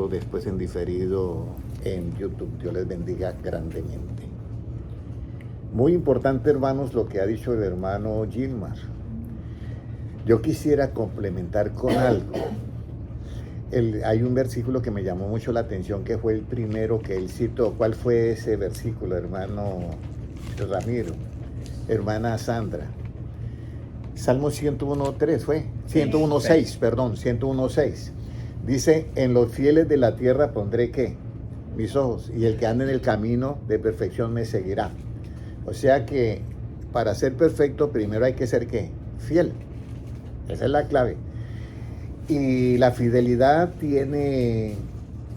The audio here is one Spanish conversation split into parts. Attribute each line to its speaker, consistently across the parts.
Speaker 1: viendo después en diferido en YouTube. Dios les bendiga grandemente. Muy importante, hermanos, lo que ha dicho el hermano Gilmar. Yo quisiera complementar con algo. Hay un versículo que me llamó mucho la atención, que fue el primero que él citó. ¿Cuál fue ese versículo, hermano Ramiro? Hermana Sandra. Salmo 101.3 fue. 101.6, perdón, 101.6. Dice, en los fieles de la tierra pondré, ¿qué? Mis ojos, y el que ande en el camino de perfección me seguirá. O sea que para ser perfecto primero hay que ser, ¿qué? Fiel. Esa es la clave. Y la fidelidad tiene,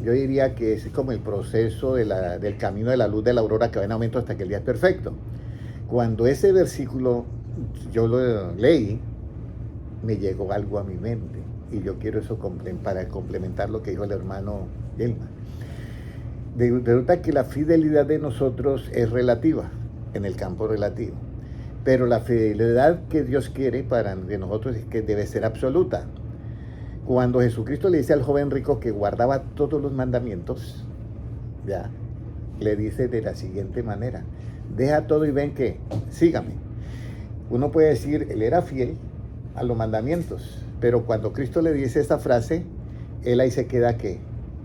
Speaker 1: yo diría que es como el proceso del camino de la luz de la aurora que va en aumento hasta que el día es perfecto. Cuando ese versículo yo lo leí, me llegó algo a mi mente. Y yo quiero eso para complementar lo que dijo el hermano Elma. Resulta que la fidelidad de nosotros es relativa, en el campo relativo. Pero la fidelidad que Dios quiere para de nosotros es que debe ser absoluta. Cuando Jesucristo le dice al joven rico que guardaba todos los mandamientos, ya, le dice de la siguiente manera: deja todo y ven que, sígame. Uno puede decir, él era fiel a los mandamientos, pero cuando Cristo le dice esta frase, él ahí se queda, ¿qué?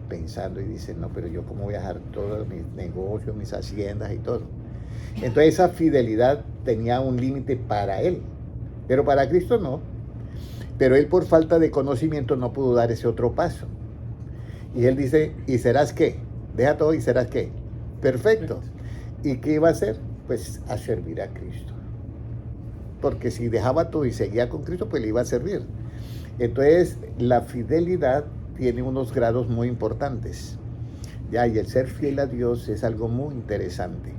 Speaker 1: Pensando y dice, no, pero yo cómo voy a dejar todos mis negocios, mis haciendas y todo. Entonces esa fidelidad tenía un límite para él, pero para Cristo no. Pero él por falta de conocimiento no pudo dar ese otro paso. Y él dice, ¿y serás qué? Deja todo y serás qué? Perfecto. ¿Y qué iba a hacer? Pues a servir a Cristo. Porque si dejaba todo y seguía con Cristo, pues le iba a servir. Entonces la fidelidad tiene unos grados muy importantes. Ya, y el ser fiel a Dios es algo muy interesante.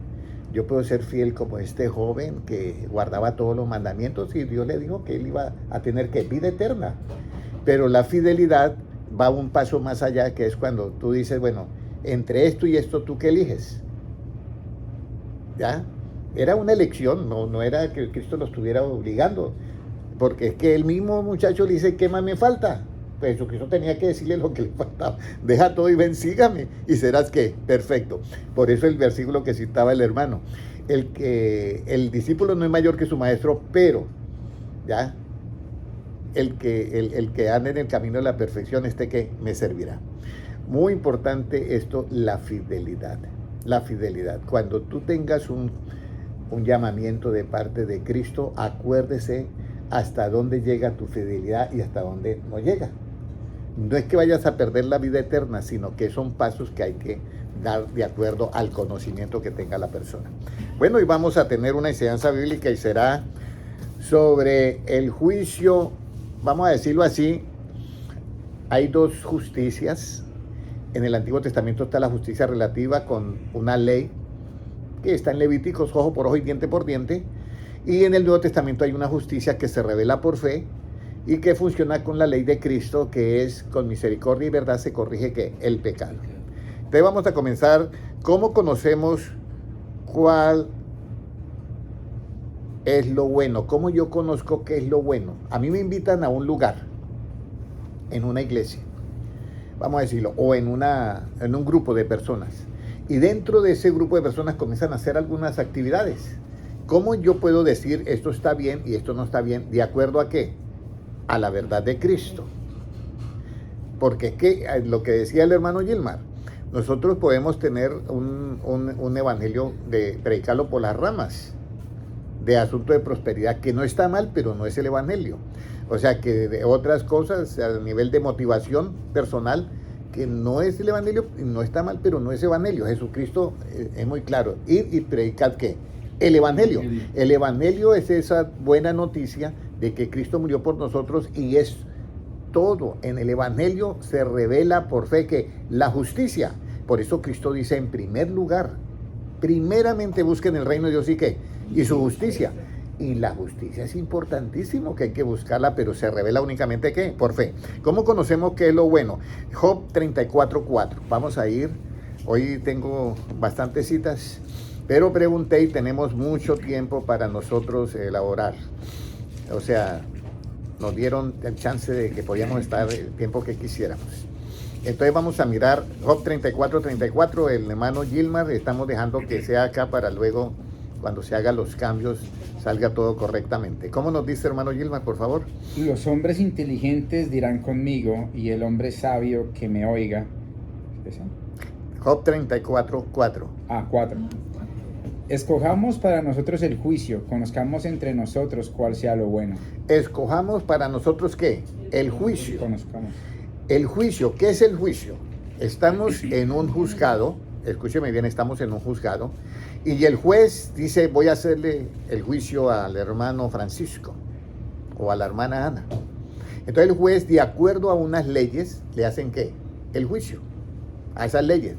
Speaker 1: Yo puedo ser fiel como este joven que guardaba todos los mandamientos y Dios le dijo que él iba a tener que vida eterna. Pero la fidelidad va un paso más allá, que es cuando tú dices, bueno, entre esto y esto, ¿tú qué eliges? ¿Ya? Era una elección, no era que Cristo lo estuviera obligando, porque es que el mismo muchacho le dice, ¿qué más me falta? Pues Jesucristo tenía que decirle lo que le faltaba. Deja todo y ven, sígame, y serás ¿qué? Perfecto. Por eso el versículo que citaba el hermano, el discípulo no es mayor que su maestro, pero ya el que ande en el camino de la perfección, que me servirá. Muy importante esto, la fidelidad. La fidelidad. Cuando tú tengas un llamamiento de parte de Cristo, acuérdese hasta dónde llega tu fidelidad y hasta dónde no llega. No es que vayas a perder la vida eterna, sino que son pasos que hay que dar de acuerdo al conocimiento que tenga la persona. Bueno, y vamos a tener una enseñanza bíblica y será sobre el juicio, vamos a decirlo así. Hay dos justicias. En el Antiguo Testamento está la justicia relativa con una ley que está en Levíticos, ojo por ojo y diente por diente. Y en el Nuevo Testamento hay una justicia que se revela por fe y que funciona con la ley de Cristo, que es con misericordia y verdad se corrige ¿qué? El pecado. Entonces vamos a comenzar. ¿Cómo conocemos cuál es lo bueno? ¿Cómo yo conozco qué es lo bueno? A mí me invitan a un lugar, en una iglesia, vamos a decirlo, o en un grupo de personas. Y dentro de ese grupo de personas comienzan a hacer algunas actividades. ¿Cómo yo puedo decir esto está bien y esto no está bien? ¿De acuerdo a qué? A la verdad de Cristo. Porque es que lo que decía el hermano Gilmar, nosotros podemos tener un evangelio de predicarlo por las ramas, de asunto de prosperidad, que no está mal, pero no es el evangelio. O sea que de otras cosas, a nivel de motivación personal, que no es el evangelio, no está mal, pero no es evangelio. Jesucristo es muy claro. Ir y predicar ¿qué? El evangelio. El evangelio es esa buena noticia de que Cristo murió por nosotros y es todo. En el evangelio se revela por fe que la justicia. Por eso Cristo dice en primer lugar, primeramente busquen el reino de Dios y qué, y su justicia. Y la justicia es importantísimo, que hay que buscarla, pero se revela únicamente ¿qué? Por fe. ¿Cómo conocemos qué es lo bueno? Job 34:4. Vamos a ir. Hoy tengo bastantes citas, pero pregunté y tenemos mucho tiempo para nosotros elaborar. O sea, nos dieron el chance de que podíamos estar el tiempo que quisiéramos. Entonces vamos a mirar Job 34:34, el hermano Gilmar, estamos dejando que sea acá para luego, cuando se hagan los cambios, salga todo correctamente. ¿Cómo nos dice hermano Gilmar, por favor?
Speaker 2: Los hombres inteligentes dirán conmigo, y el hombre sabio que me oiga.
Speaker 1: Job 34:4.
Speaker 2: 4. Escojamos para nosotros el juicio, conozcamos entre nosotros cuál sea lo bueno.
Speaker 1: Escojamos para nosotros, ¿qué? El juicio.
Speaker 2: Conozcamos.
Speaker 1: El juicio, ¿qué es el juicio? Estamos en un juzgado, escúcheme bien, estamos en un juzgado, y el juez dice, voy a hacerle el juicio al hermano Francisco o a la hermana Ana. Entonces el juez, de acuerdo a unas leyes, le hacen ¿qué? El juicio, a esas leyes.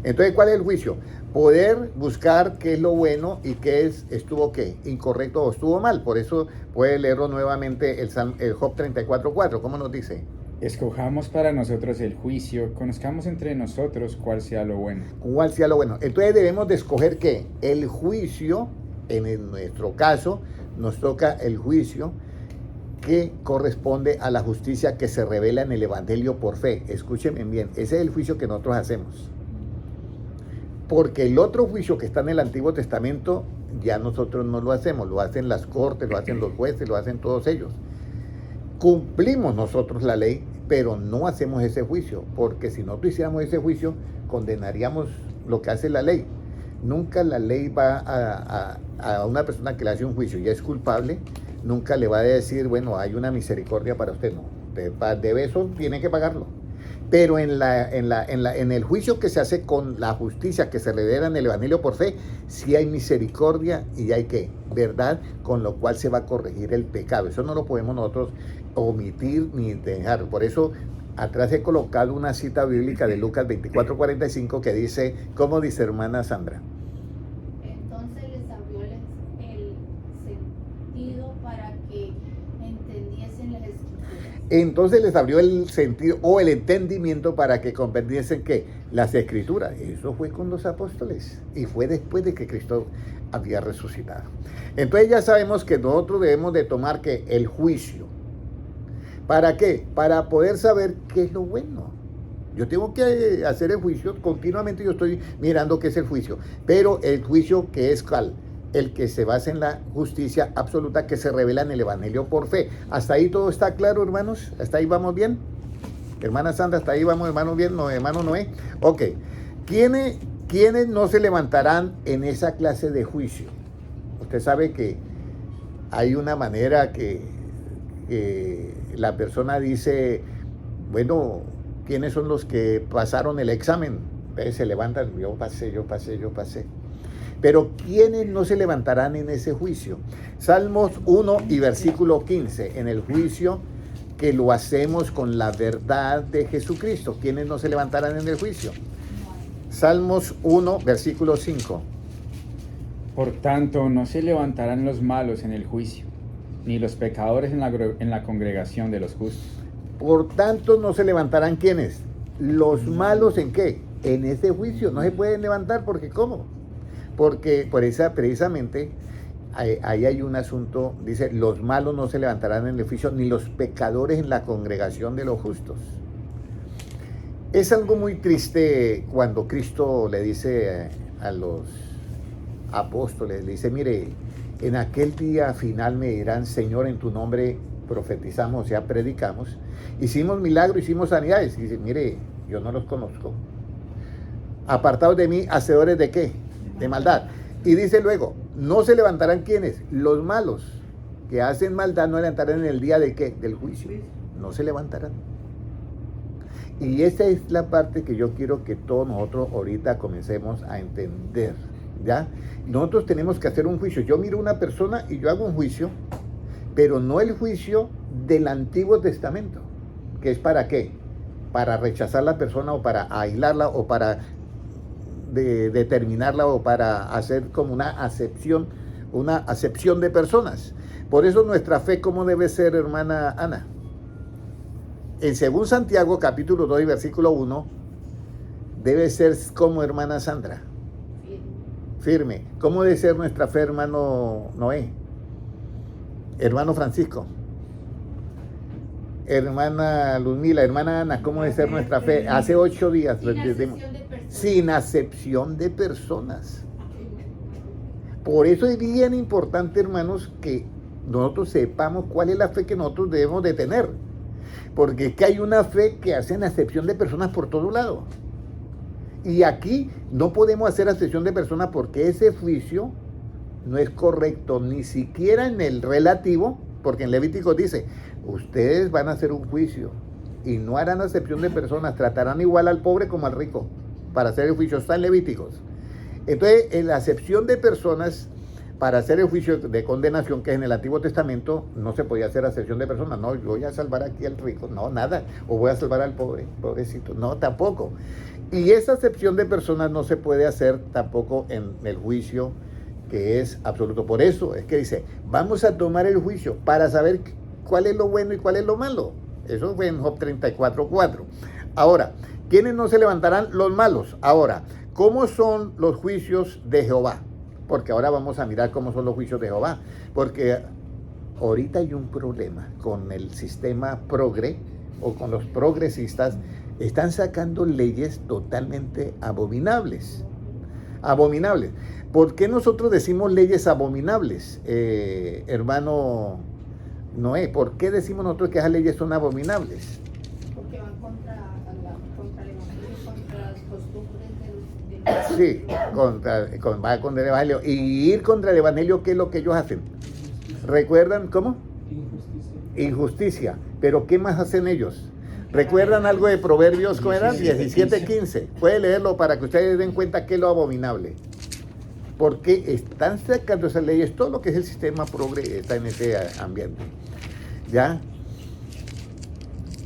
Speaker 1: Entonces, ¿cuál es el juicio? Poder buscar qué es lo bueno y qué estuvo ¿qué? Incorrecto o estuvo mal. Por eso puede leerlo nuevamente el Job 34:4. ¿Cómo nos dice?
Speaker 2: Escojamos para nosotros el juicio, conozcamos entre nosotros cuál sea lo bueno.
Speaker 1: ¿Cuál sea lo bueno? Entonces debemos de escoger ¿qué? El juicio, nuestro caso, nos toca el juicio que corresponde a la justicia que se revela en el Evangelio por fe. Escúchenme bien, ese es el juicio que nosotros hacemos. Porque el otro juicio que está en el Antiguo Testamento, ya nosotros no lo hacemos, lo hacen las cortes, lo hacen los jueces, lo hacen todos ellos. Cumplimos nosotros la ley, pero no hacemos ese juicio, porque si nosotros hiciéramos ese juicio, condenaríamos lo que hace la ley. Nunca la ley va a una persona que le hace un juicio y es culpable, nunca le va a decir, bueno, hay una misericordia para usted, no. Debe eso, tiene que pagarlo. Pero en el juicio que se hace con la justicia que se revela en el Evangelio por fe, sí hay misericordia y hay ¿qué? Verdad, con lo cual se va a corregir el pecado. Eso no lo podemos nosotros omitir ni dejar. Por eso atrás he colocado una cita bíblica de Lucas 24:45 que dice, ¿cómo dice hermana Sandra?
Speaker 3: Entonces les abrió el sentido para que entendiesen las escrituras.
Speaker 1: Entonces les abrió el sentido o el entendimiento para que comprendiesen que las escrituras, eso fue con los apóstoles y fue después de que Cristo había resucitado. Entonces ya sabemos que nosotros debemos de tomar que el juicio. ¿Para qué? Para poder saber qué es lo bueno. Yo tengo que hacer el juicio, continuamente yo estoy mirando qué es el juicio, pero el juicio que es cuál, el que se basa en la justicia absoluta que se revela en el Evangelio por fe. ¿Hasta ahí todo está claro, hermanos? ¿Hasta ahí vamos bien? Hermana Sandra, ¿hasta ahí vamos, hermano bien? No, hermano Noé. Ok. ¿Quiénes no se levantarán en esa clase de juicio? Usted sabe que hay una manera que la persona dice, bueno, ¿quiénes son los que pasaron el examen? Entonces se levantan, yo pasé. Pero ¿quiénes no se levantarán en ese juicio? Salmos 1 y versículo 15, en el juicio que lo hacemos con la verdad de Jesucristo. ¿Quiénes no se levantarán en el juicio? Salmos 1, versículo 5.
Speaker 2: Por tanto, no se levantarán los malos en el juicio, ni los pecadores en la congregación de los justos.
Speaker 1: Por tanto, no se levantarán ¿quiénes? Los malos ¿en qué? En ese juicio. No se pueden levantar porque ¿cómo? Porque precisamente ahí hay un asunto, dice, los malos no se levantarán en el juicio, ni los pecadores en la congregación de los justos. Es algo muy triste cuando Cristo le dice a los apóstoles, le dice, mire, en aquel día final me dirán, Señor, en tu nombre profetizamos, o sea, predicamos, hicimos milagros, hicimos sanidades. Y dice, mire, yo no los conozco. Apartados de mí, hacedores de ¿qué? De maldad. Y dice luego, no se levantarán ¿quiénes? Los malos que hacen maldad no se levantarán en el día de ¿qué? Del juicio. No se levantarán. Y esa es la parte que yo quiero que todos nosotros ahorita comencemos a entender, ¿ya? Nosotros tenemos que hacer un juicio. Yo miro a una persona y yo hago un juicio, pero no el juicio del Antiguo Testamento, que es ¿para qué? Para rechazar a la persona o para aislarla o para determinarla o para hacer como una acepción de personas. Por eso nuestra fe, ¿cómo debe ser, hermana Ana? En según Santiago, capítulo 2 y versículo 1, debe ser como hermana Sandra. Firme. ¿Cómo debe ser nuestra fe, hermano Noé? Hermano Francisco. Hermana Luzmila, hermana Ana, ¿cómo debe ser nuestra fe? Hace 8 días.
Speaker 3: Sin acepción de personas.
Speaker 1: Sin acepción de personas. Por eso es bien importante, hermanos, que nosotros sepamos cuál es la fe que nosotros debemos de tener. Porque es que hay una fe que hace acepción de personas por todo lado. Y aquí no podemos hacer acepción de personas porque ese juicio no es correcto, ni siquiera en el relativo, porque en Levítico dice, ustedes van a hacer un juicio y no harán acepción de personas, tratarán igual al pobre como al rico para hacer el juicio. Está en Levíticos. Entonces, en la acepción de personas para hacer el juicio de condenación, que es en el Antiguo Testamento, no se podía hacer acepción de personas. No, voy a salvar aquí al rico, no, nada. O voy a salvar al pobre, pobrecito, no, tampoco. Y esa acepción de personas no se puede hacer tampoco en el juicio, que es absoluto. Por eso es que dice, vamos a tomar el juicio para saber cuál es lo bueno y cuál es lo malo. Eso fue en Job 34:4. Ahora, ¿quiénes no se levantarán? Los malos. Ahora, ¿cómo son los juicios de Jehová? Porque ahora vamos a mirar cómo son los juicios de Jehová. Porque ahorita hay un problema con el sistema progre o con los progresistas. Están sacando leyes totalmente abominables. Abominables. ¿Por qué nosotros decimos leyes abominables, hermano Noé? ¿Por qué decimos nosotros que esas leyes son abominables?
Speaker 3: Porque van contra el evangelio, contra las costumbres
Speaker 1: Sí, va contra el evangelio. Y ir contra el evangelio, ¿qué es lo que ellos hacen? ¿Recuerdan cómo? Injusticia. Pero ¿qué más hacen ellos? ¿Recuerdan algo de Proverbios? ¿Cómo era? 17:15. Puede leerlo para que ustedes den cuenta qué es lo abominable. Porque están sacando esas leyes, todo lo que es el sistema progre está en ese ambiente. ¿Ya?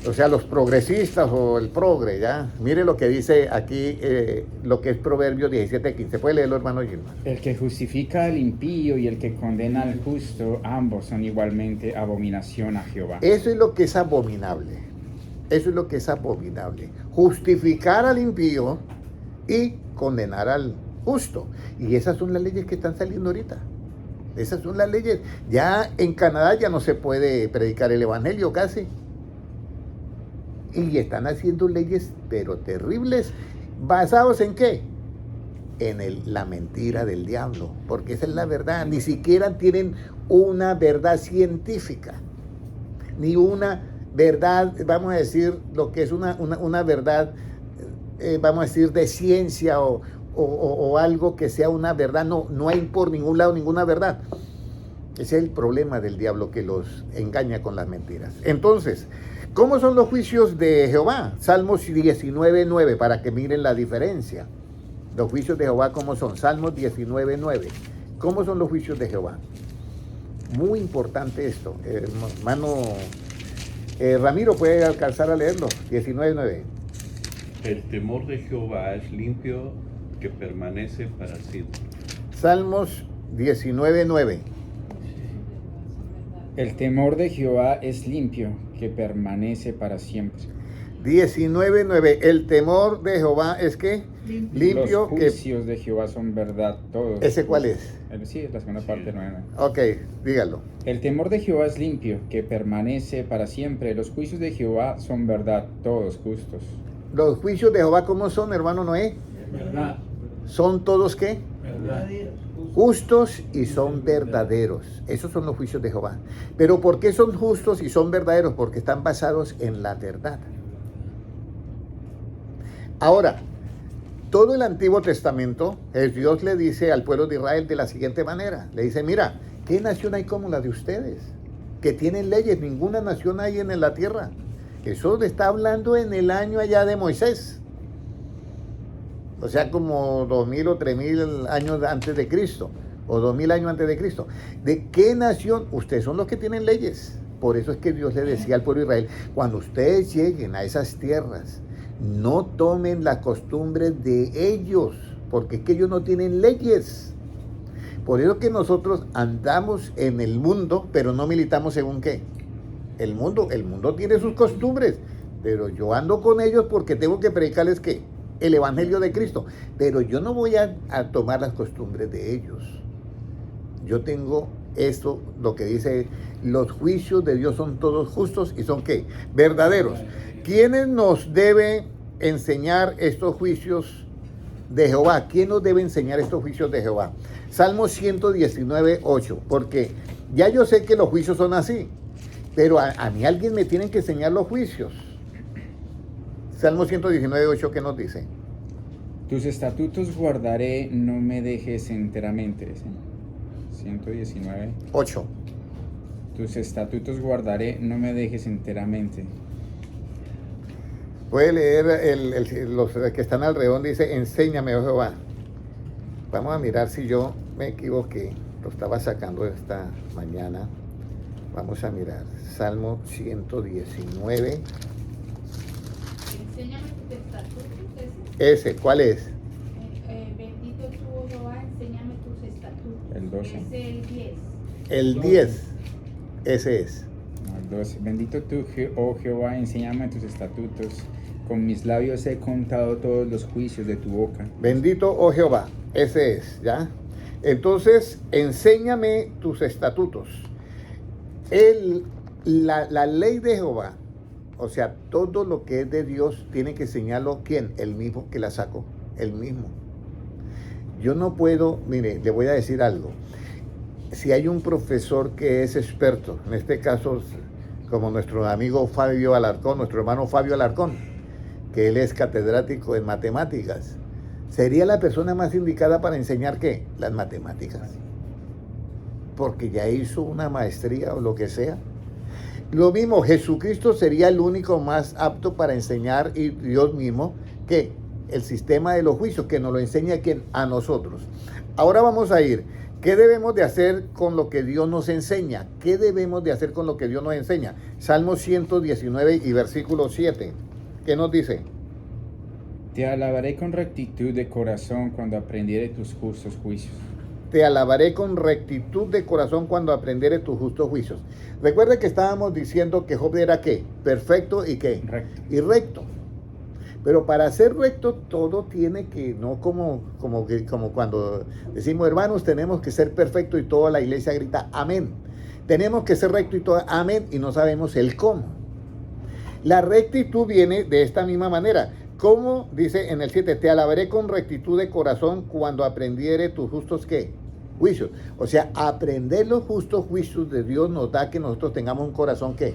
Speaker 1: O sea, los progresistas o el progre, ¿ya? Mire lo que dice aquí, lo que es Proverbios 17:15. ¿Puede leerlo, hermano Gilmar?
Speaker 2: El que justifica al impío y el que condena al justo, ambos son igualmente abominación a Jehová.
Speaker 1: Eso es lo que es abominable. Eso es lo que es abominable. Justificar al impío y condenar al justo. Y esas son las leyes que están saliendo ahorita. Esas son las leyes. Ya en Canadá ya no se puede predicar el evangelio casi. Y están haciendo leyes pero terribles. ¿Basados en qué? En la mentira del diablo. Porque esa es la verdad. Ni siquiera tienen una verdad científica. Ni una verdad, vamos a decir, lo que es una verdad, vamos a decir, de ciencia o algo que sea una verdad. No hay por ningún lado ninguna verdad. Ese es el problema del diablo, que los engaña con las mentiras. Entonces, ¿cómo son los juicios de Jehová? Salmos 19:9, para que miren la diferencia. Los juicios de Jehová, ¿cómo son? Salmos 19:9. ¿Cómo son los juicios de Jehová? Muy importante esto, hermano. Ramiro, ¿puede alcanzar a leerlo? 19:9.
Speaker 4: El temor de Jehová es limpio, que permanece para siempre.
Speaker 1: Salmos 19:9.
Speaker 2: El temor de Jehová es limpio, que permanece para siempre.
Speaker 1: 19:9. El temor de Jehová es que limpio.
Speaker 2: Los juicios de Jehová son verdad todos.
Speaker 1: ¿Ese cuál es?
Speaker 2: Sí, es la segunda parte 9.
Speaker 1: Ok, dígalo.
Speaker 2: El temor de Jehová es limpio, que permanece para siempre. Los juicios de Jehová son verdad, todos justos.
Speaker 1: Los juicios de Jehová, ¿cómo son, hermano Noé?
Speaker 5: Verdad.
Speaker 1: ¿Son todos qué?
Speaker 5: Verdad.
Speaker 1: Justos y son verdaderos. Esos son los juicios de Jehová. Pero ¿por qué son justos y son verdaderos? Porque están basados en la verdad. Ahora, todo el Antiguo Testamento, Dios le dice al pueblo de Israel de la siguiente manera. Le dice, mira, ¿qué nación hay como la de ustedes? Que tienen leyes, ninguna nación hay en la tierra. Eso le está hablando en el año allá de Moisés. O sea, como 2000 o 3000 años antes de Cristo, o 2000 años antes de Cristo. ¿De qué nación? Ustedes son los que tienen leyes. Por eso es que Dios le decía al pueblo de Israel, cuando ustedes lleguen a esas tierras, no tomen las costumbres de ellos, porque es que ellos no tienen leyes. Por eso que nosotros andamos en el mundo, pero no militamos según qué. El mundo tiene sus costumbres, pero yo ando con ellos porque tengo que predicarles ¿qué? El evangelio de Cristo. Pero yo no voy a tomar las costumbres de ellos. Yo tengo esto, lo que dice, los juicios de Dios son todos justos y son ¿qué? Verdaderos. ¿Quiénes nos debe enseñar estos juicios de Jehová? ¿Quién nos debe enseñar estos juicios de Jehová? Salmo 119, 8, porque ya yo sé que los juicios son así, pero a mí alguien me tiene que enseñar los juicios. Salmo 119, 8, ¿qué nos dice?
Speaker 2: Tus estatutos guardaré, no me dejes enteramente. ¿Sí? 119.
Speaker 1: 8.
Speaker 2: Tus estatutos guardaré, no me dejes enteramente.
Speaker 1: Puede leer los que están alrededor, dice, enséñame, oh Jehová. Vamos a mirar si yo me equivoqué. Lo estaba sacando esta mañana. Vamos a mirar. Salmo 119.
Speaker 3: Enséñame tus estatutos.
Speaker 1: Ese, ¿cuál es?
Speaker 3: Bendito tú, oh Jehová, enséñame tus estatutos.
Speaker 2: El 12.
Speaker 3: Es el 10.
Speaker 1: El 10. Ese es.
Speaker 2: No, el 12. Bendito tú, oh Jehová, enséñame tus estatutos. Con mis labios he contado todos los juicios de tu boca.
Speaker 1: Bendito, oh Jehová. Ese es, ¿ya? Entonces, enséñame tus estatutos. La ley de Jehová, o sea, todo lo que es de Dios, tiene que enseñarlo ¿quién? El mismo que la sacó, el mismo. Yo no puedo, mire, le voy a decir algo. Si hay un profesor que es experto, en este caso, como nuestro amigo Fabio Alarcón, nuestro hermano Fabio Alarcón, que él es catedrático en matemáticas, sería la persona más indicada para enseñar ¿qué? Las matemáticas. Porque ya hizo una maestría o lo que sea. Lo mismo, Jesucristo sería el único más apto para enseñar, y Dios mismo, que el sistema de los juicios, que nos lo enseña ¿quién? A nosotros. Ahora vamos a ir. ¿Qué debemos de hacer con lo que Dios nos enseña? ¿Qué debemos de hacer con lo que Dios nos enseña? Salmo 119 y versículo 7. ¿Qué nos dice?
Speaker 2: Te alabaré con rectitud de corazón cuando aprendiere tus justos juicios.
Speaker 1: Te alabaré con rectitud de corazón cuando aprendiere tus justos juicios. Recuerda que estábamos diciendo que Job era ¿qué? Perfecto y ¿qué?
Speaker 2: Recto.
Speaker 1: Y recto. Pero para ser recto todo tiene que, no como cuando decimos hermanos, tenemos que ser perfectos y toda la iglesia grita amén. Tenemos que ser recto y todo amén y no sabemos el cómo. La rectitud viene de esta misma manera. ¿Cómo? Dice en el 7, te alabaré con rectitud de corazón cuando aprendiere tus justos ¿qué? Juicios. O sea, aprender los justos juicios de Dios nos da que nosotros tengamos un corazón ¿qué?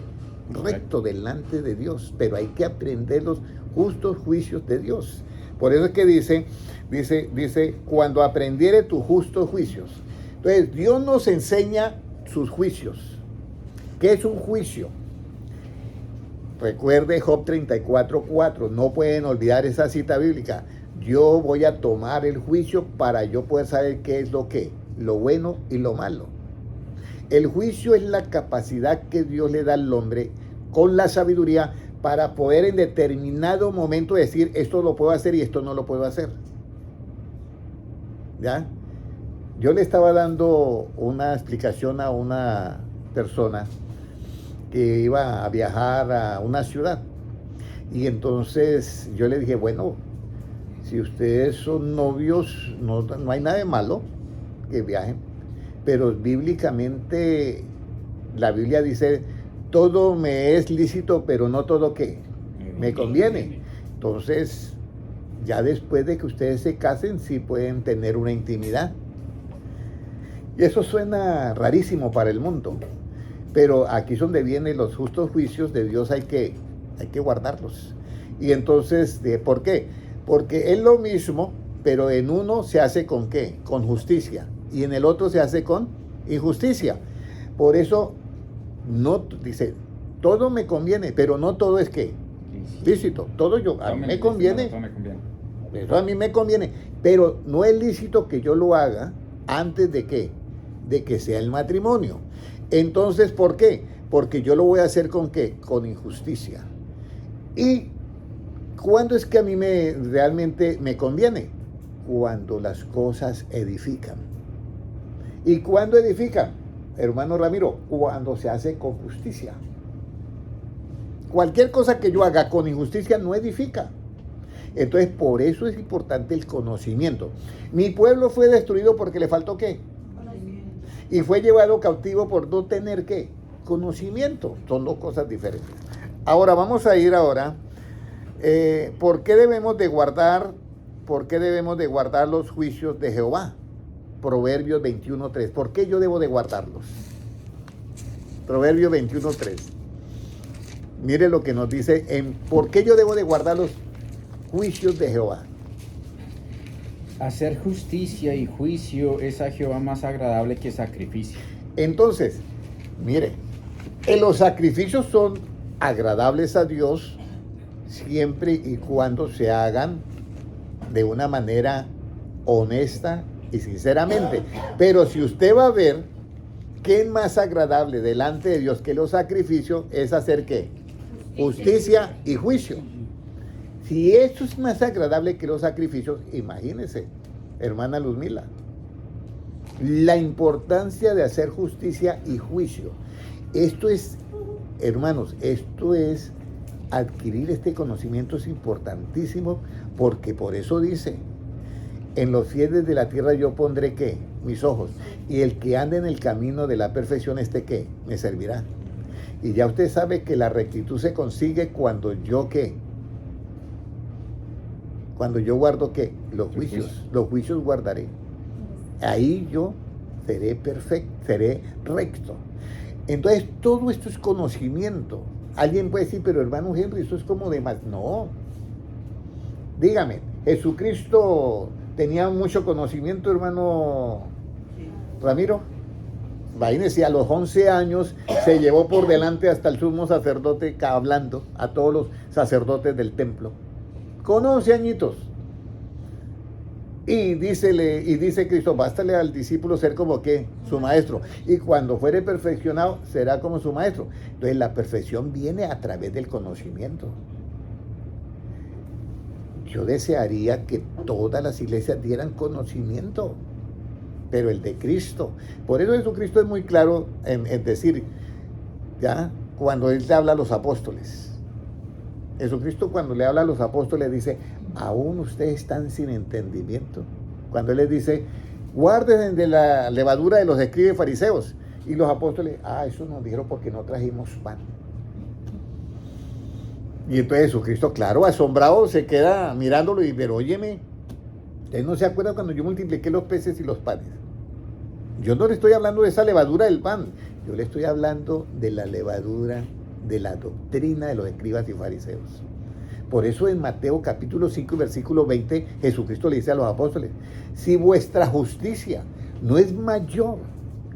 Speaker 1: Recto delante de Dios. Pero hay que aprender los justos juicios de Dios. Por eso es que dice, cuando aprendiere tus justos juicios. Entonces, Dios nos enseña sus juicios. ¿Qué es un juicio? Recuerde Job 34:4, no pueden olvidar esa cita bíblica. Yo voy a tomar el juicio para yo poder saber qué es lo bueno y lo malo. El juicio es la capacidad que Dios le da al hombre con la sabiduría para poder en determinado momento decir esto lo puedo hacer y esto no lo puedo hacer. ¿Ya? Yo le estaba dando una explicación a una persona que iba a viajar a una ciudad. Y entonces yo le dije, bueno, si ustedes son novios, no hay nada de malo que viajen. Pero bíblicamente, la Biblia dice, todo me es lícito, pero no todo ¿qué? Me conviene. Entonces, ya después de que ustedes se casen, sí pueden tener una intimidad. Y eso suena rarísimo para el mundo. Pero aquí es donde vienen los justos juicios de Dios, hay que guardarlos. Y entonces, ¿por qué? Porque es lo mismo, pero en uno se hace ¿con qué? Con justicia. Y en el otro se hace con injusticia. Por eso, no dice, todo me conviene, pero no todo es ¿qué? Lícito. Todo a mí me conviene.
Speaker 2: Todo me conviene.
Speaker 1: Eso a mí me conviene. Pero no es lícito que yo lo haga antes de ¿qué? De que sea el matrimonio. Entonces, ¿por qué? Porque yo lo voy a hacer ¿con qué? Con injusticia. ¿Y cuándo es que a mí realmente me conviene? Cuando las cosas edifican. ¿Y cuándo edifican? Hermano Ramiro, cuando se hace con justicia. Cualquier cosa que yo haga con injusticia no edifica. Entonces, por eso es importante el conocimiento. Mi pueblo fue destruido porque le faltó ¿qué? y fue llevado cautivo por no tener ¿qué? Conocimiento. Son dos cosas diferentes. Ahora vamos a ir ahora. ¿Por qué debemos de guardar los juicios de Jehová? Proverbios 21:3. ¿Por qué yo debo de guardarlos? Proverbios 21:3. Mire lo que nos dice ¿por qué yo debo de guardar los juicios de Jehová?
Speaker 2: Hacer justicia y juicio es a Jehová más agradable que sacrificio.
Speaker 1: Entonces, mire, los sacrificios son agradables a Dios siempre y cuando se hagan de una manera honesta y sinceramente. Pero si usted va a ver qué es más agradable delante de Dios que los sacrificios, es hacer ¿qué? Justicia y juicio. Si eso es más agradable que los sacrificios, imagínese, hermana Luzmila, la importancia de hacer justicia y juicio. Esto es, hermanos, adquirir este conocimiento es importantísimo, porque por eso dice, en los fieles de la tierra yo pondré ¿qué? Mis ojos, y el que ande en el camino de la perfección, ¿qué? Me servirá. Y ya usted sabe que la rectitud se consigue cuando yo ¿qué? Cuando yo guardo ¿qué? Los juicios guardaré. Ahí yo seré perfecto, seré recto. Entonces todo esto es conocimiento. Alguien puede decir, pero hermano Henry, eso es como de más. No. Dígame, Jesucristo tenía mucho conocimiento, hermano Ramiro. Imagínese, a los 11 años se llevó por delante hasta el sumo sacerdote hablando a todos los sacerdotes del templo. Con 11 añitos. Y dice Cristo, bástale al discípulo ser como que su maestro. Y cuando fuere perfeccionado, será como su maestro. Entonces la perfección viene a través del conocimiento. Yo desearía que todas las iglesias dieran conocimiento, pero el de Cristo. Por eso Jesucristo es muy claro en decir, ya, cuando Él le habla a los apóstoles. Jesucristo cuando le habla a los apóstoles dice, aún ustedes están sin entendimiento. Cuando Él les dice, guarden de la levadura de los escribas y fariseos. Y los apóstoles, eso nos dijeron porque no trajimos pan. Y entonces Jesucristo, claro, asombrado, se queda mirándolo y pero óyeme, ¿usted no se acuerda cuando yo multipliqué los peces y los panes? Yo no le estoy hablando de esa levadura del pan, yo le estoy hablando de la levadura de la doctrina de los escribas y fariseos. Por eso en Mateo capítulo 5 versículo 20 Jesucristo le dice a los apóstoles, si vuestra justicia no es mayor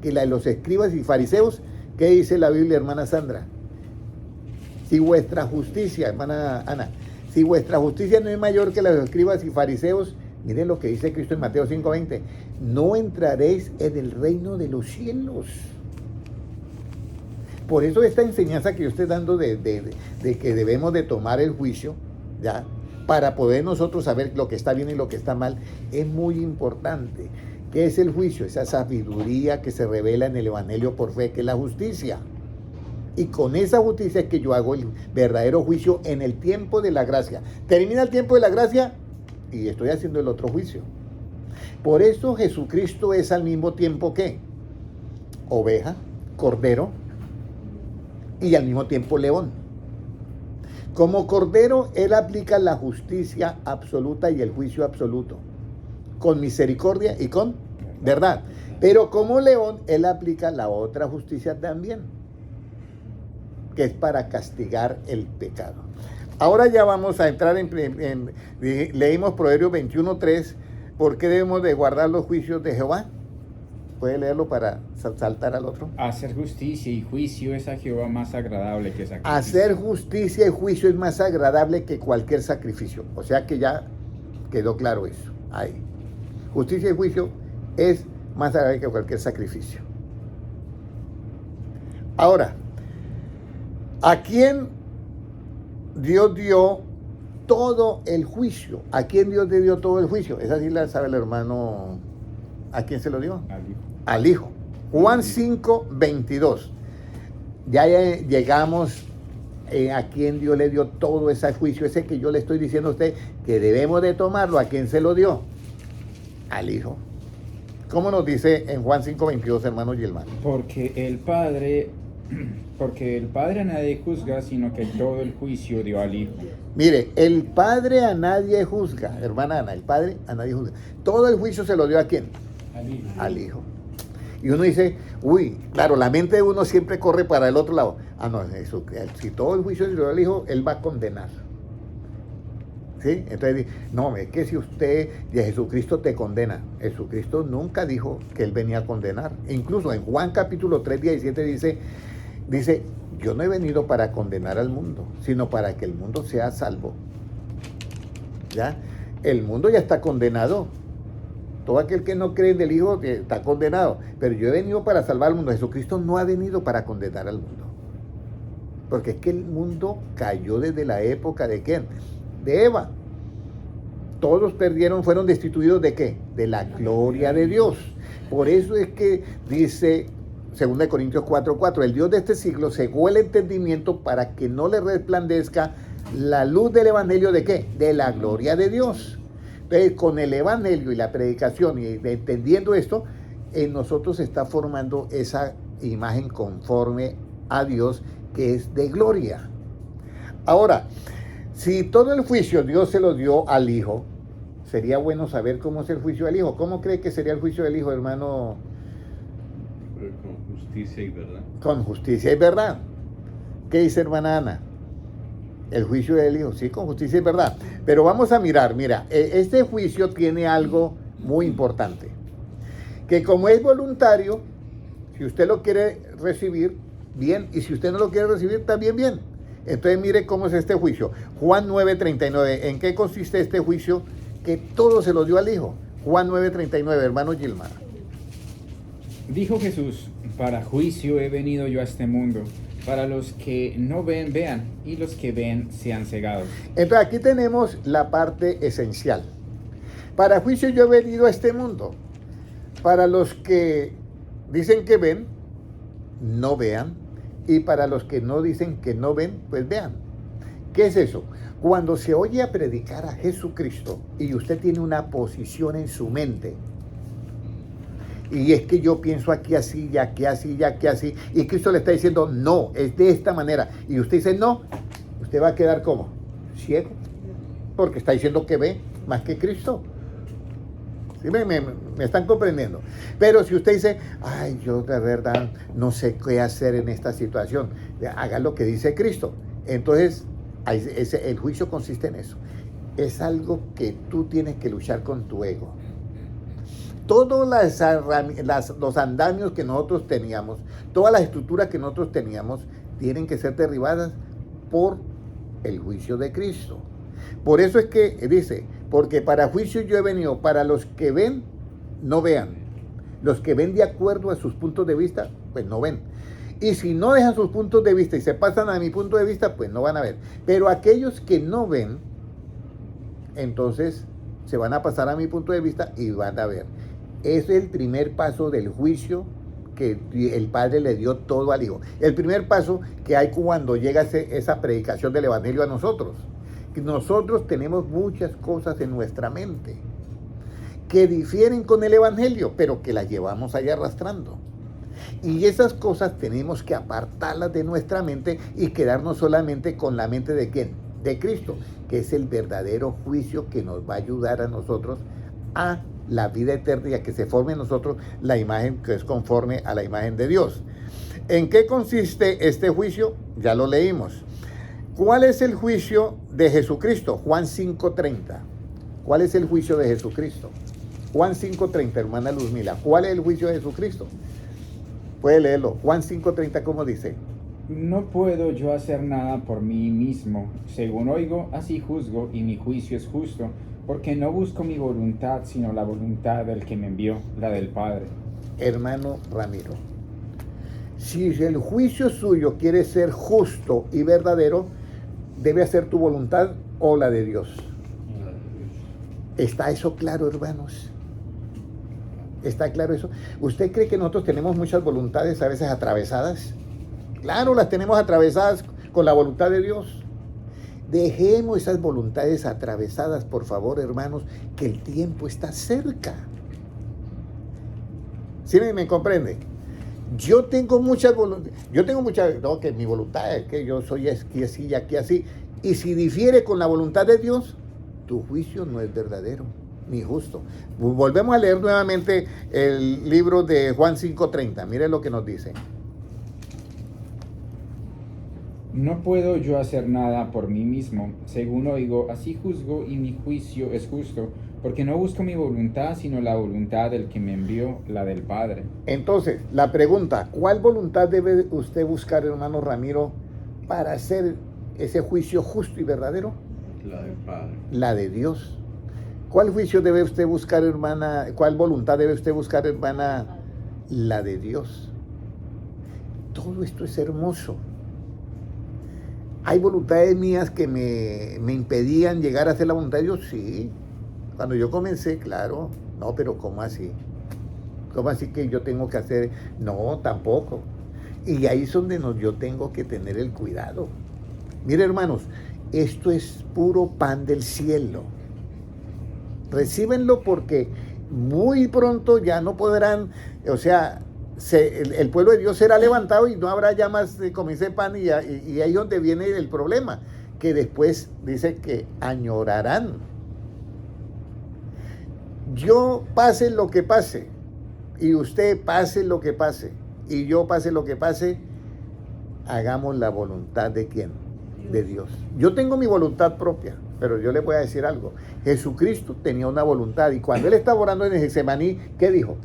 Speaker 1: que la de los escribas y fariseos, ¿qué dice la Biblia, hermana Sandra? Si vuestra justicia, hermana Ana, si vuestra justicia no es mayor que la de los escribas y fariseos, miren lo que dice Cristo en Mateo 5:20, no entraréis en el reino de los cielos. Por eso esta enseñanza que yo estoy dando de que debemos de tomar el juicio, ¿ya? Para poder nosotros saber lo que está bien y lo que está mal, es muy importante. ¿Qué es el juicio? Esa sabiduría que se revela en el Evangelio por fe, que es la justicia. Y con esa justicia es que yo hago el verdadero juicio en el tiempo de la gracia. Termina el tiempo de la gracia y estoy haciendo el otro juicio. Por eso Jesucristo es al mismo tiempo que oveja, cordero, y al mismo tiempo león. Como cordero, Él aplica la justicia absoluta y el juicio absoluto, con misericordia y con verdad. Pero como león, Él aplica la otra justicia también, que es para castigar el pecado. Ahora ya vamos a entrar leímos Proverbios 21:3, ¿por qué debemos de guardar los juicios de Jehová? ¿Puede leerlo para saltar al otro?
Speaker 2: Hacer justicia y juicio es a Jehová más agradable que sacrificio.
Speaker 1: Hacer justicia y juicio es más agradable que cualquier sacrificio. O sea que ya quedó claro eso. Ahí. Justicia y juicio es más agradable que cualquier sacrificio. Ahora, ¿a quién Dios dio todo el juicio? ¿A quién Dios le dio todo el juicio? Esa sí la sabe el hermano. ¿A quién se lo dio? Al Hijo. Juan 5:22. Ya llegamos a quién Dios le dio todo ese juicio, ese que yo le estoy diciendo a usted que debemos de tomarlo. ¿A quién se lo dio? Al Hijo. ¿Cómo nos dice en Juan 5:22, hermano Gilmar?
Speaker 2: Porque el Padre a nadie juzga, sino que todo el juicio dio al Hijo.
Speaker 1: Mire, el Padre a nadie juzga, hermana Ana, el Padre a nadie juzga. Todo el juicio se lo dio ¿a quién?
Speaker 2: Al Hijo.
Speaker 1: Al Hijo. Y uno dice, uy, claro, la mente de uno siempre corre para el otro lado. Ah, no, eso, si todo el juicio se lo dio al Hijo, Él va a condenar. ¿Sí? Entonces, no, es que si usted y Jesucristo te condena, Jesucristo nunca dijo que Él venía a condenar. Incluso en Juan capítulo 3:17 dice, yo no he venido para condenar al mundo, sino para que el mundo sea salvo. ¿Ya? El mundo ya está condenado. Todo aquel que no cree en el Hijo está condenado. Pero yo he venido para salvar al mundo. Jesucristo no ha venido para condenar al mundo. Porque es que el mundo cayó desde la época de ¿quién? De Eva. Todos perdieron, fueron destituidos ¿de qué? De la gloria de Dios. Por eso es que dice 2 Corintios 4:4, el Dios de este siglo cegó el entendimiento para que no le resplandezca la luz del evangelio ¿de qué? De la gloria de Dios. Entonces, con el evangelio y la predicación y entendiendo esto, en nosotros se está formando esa imagen conforme a Dios que es de gloria. Ahora, si todo el juicio Dios se lo dio al Hijo, sería bueno saber cómo es el juicio del Hijo. ¿Cómo cree que sería el juicio del Hijo, hermano?
Speaker 4: Con justicia y verdad.
Speaker 1: Con justicia y verdad. ¿Qué dice hermana Ana? El juicio del Hijo, sí, con justicia y verdad. Pero vamos a mirar, mira, este juicio tiene algo muy importante. Que como es voluntario, si usted lo quiere recibir, bien, y si usted no lo quiere recibir, también bien. Entonces mire cómo es este juicio. Juan 9:39, ¿en qué consiste este juicio? Que todo se lo dio al Hijo. Juan 9:39, hermano Gilmar.
Speaker 2: Dijo Jesús, para juicio he venido yo a este mundo, para los que no ven, vean, y los que ven sean cegados.
Speaker 1: Entonces aquí tenemos la parte esencial. Para juicio yo he venido a este mundo. Para los que dicen que ven, no vean. Y para los que no dicen que no ven, pues vean. ¿Qué es eso? Cuando se oye a predicar a Jesucristo y usted tiene una posición en su mente, y es que yo pienso aquí así, y aquí así, y aquí así, y Cristo le está diciendo, no, es de esta manera, y usted dice no, usted va a quedar como ciego, porque está diciendo que ve más que Cristo. ¿Sí? Me están comprendiendo. Pero si usted dice, ay, yo de verdad no sé qué hacer en esta situación, haga lo que dice Cristo. Entonces, el juicio consiste en eso. Es algo que tú tienes que luchar con tu ego. Todos los andamios que nosotros teníamos, todas las estructuras que nosotros teníamos, tienen que ser derribadas por el juicio de Cristo. Por eso es que dice, porque para juicio yo he venido, para los que ven, no vean. Los que ven de acuerdo a sus puntos de vista, pues no ven. Y si no dejan sus puntos de vista y se pasan a mi punto de vista, pues no van a ver. Pero aquellos que no ven, entonces se van a pasar a mi punto de vista y van a ver. Ese es el primer paso del juicio que el Padre le dio todo al Hijo. El primer paso que hay cuando llega esa predicación del Evangelio a nosotros. Que nosotros tenemos muchas cosas en nuestra mente que difieren con el Evangelio, pero que las llevamos ahí arrastrando. Y esas cosas tenemos que apartarlas de nuestra mente y quedarnos solamente con la mente de ¿quién? De Cristo, que es el verdadero juicio que nos va a ayudar a nosotros a la vida eterna y a que se forme en nosotros la imagen que es conforme a la imagen de Dios. ¿En qué consiste este juicio? Ya lo leímos. ¿Cuál es el juicio de Jesucristo? Juan 5:30. ¿Cuál es el juicio de Jesucristo? Juan 5:30, hermana Luzmila. ¿Cuál es el juicio de Jesucristo? Puede leerlo. Juan 5:30, ¿cómo dice?
Speaker 2: No puedo yo hacer nada por mí mismo. Según oigo, así juzgo, y mi juicio es justo, porque no busco mi voluntad, sino la voluntad del que me envió, la del Padre.
Speaker 1: Hermano Ramiro, si el juicio suyo quiere ser justo y verdadero, debe hacer tu voluntad o la de Dios. ¿Está eso claro, hermanos? ¿Está claro eso? ¿Usted cree que nosotros tenemos muchas voluntades a veces atravesadas? Claro, las tenemos atravesadas con la voluntad de Dios. Dejemos esas voluntades atravesadas, por favor, hermanos, que el tiempo está cerca. ¿Sí me comprende? Yo tengo muchas voluntades, no, que mi voluntad es que yo soy aquí así y aquí así. Y si difiere con la voluntad de Dios, tu juicio no es verdadero ni justo. Volvemos a leer nuevamente el libro de Juan 5:30. Miren lo que nos dice.
Speaker 2: No puedo yo hacer nada por mí mismo. Según oigo, así juzgo y mi juicio es justo, porque no busco mi voluntad, sino la voluntad del que me envió, la del Padre.
Speaker 1: Entonces, la pregunta, ¿cuál voluntad debe usted buscar, hermano Ramiro, para hacer ese juicio justo y verdadero?
Speaker 4: La del Padre.
Speaker 1: La de Dios. ¿Cuál juicio debe usted buscar, hermana? ¿Cuál voluntad debe usted buscar, hermana? La de Dios. Todo esto es hermoso. ¿Hay voluntades mías que me impedían llegar a hacer la voluntad de Dios? Sí. Cuando yo comencé, claro. No, pero ¿cómo así? ¿Cómo así que yo tengo que hacer? No, tampoco. Y ahí es donde yo tengo que tener el cuidado. Mire, hermanos, esto es puro pan del cielo. Recíbenlo porque muy pronto ya no podrán, o sea, el pueblo de Dios será levantado y no habrá ya más como ese pan y ahí es donde viene el problema, que después dice que añorarán. Yo pase lo que pase y usted pase lo que pase y yo pase lo que pase, hagamos la voluntad de ¿quién? De Dios. Yo tengo mi voluntad propia, pero yo le voy a decir algo. Jesucristo tenía una voluntad y cuando él estaba orando en el Getsemaní, ¿qué dijo?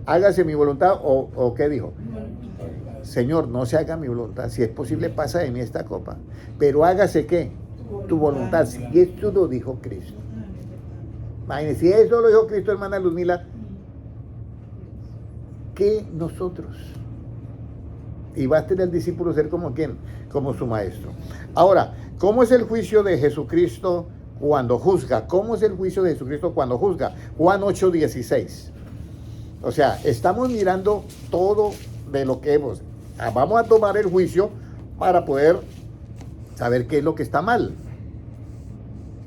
Speaker 1: Hágase mi voluntad o ¿qué dijo? Señor, no se haga mi voluntad. Si es posible, pasa de mí esta copa. Pero hágase ¿qué? Tu voluntad. Si esto lo dijo Cristo. Imagínense, si eso lo dijo Cristo, hermana Luzmila, ¿qué nosotros? Y va a tener el discípulo ser como ¿quién? Como su maestro. Ahora, ¿cómo es el juicio de Jesucristo cuando juzga? ¿Cómo es el juicio de Jesucristo cuando juzga? Juan 8:16. O sea, estamos mirando todo de lo que hemos. Vamos a tomar el juicio para poder saber qué es lo que está mal.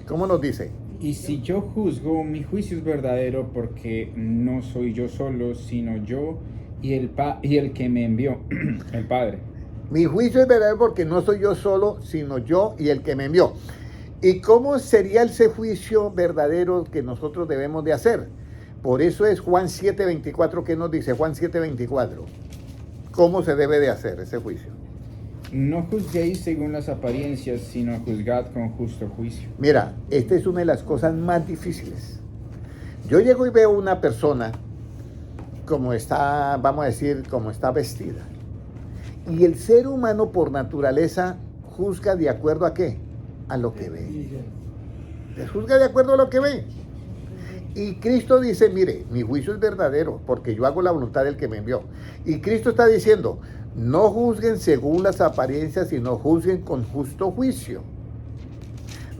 Speaker 1: ¿Cómo nos dice?
Speaker 2: Y si yo juzgo, mi juicio es verdadero, porque no soy yo solo, sino yo y el que me envió, el Padre.
Speaker 1: Mi juicio es verdadero porque no soy yo solo, sino yo y el que me envió. ¿Y cómo sería ese juicio verdadero que nosotros debemos de hacer? Por eso es Juan 7:24 que nos dice, Juan 7:24. ¿Cómo se debe de hacer ese juicio?
Speaker 2: No juzguéis según las apariencias, sino juzgad con justo juicio.
Speaker 1: Mira, esta es una de las cosas más difíciles. Yo llego y veo una persona como está, vamos a decir, como está vestida. Y el ser humano por naturaleza juzga de acuerdo a ¿qué? A lo que ve. Se juzga de acuerdo a lo que ve. Y Cristo dice, mire, mi juicio es verdadero porque yo hago la voluntad del que me envió. Y Cristo está diciendo, no juzguen según las apariencias, sino juzguen con justo juicio.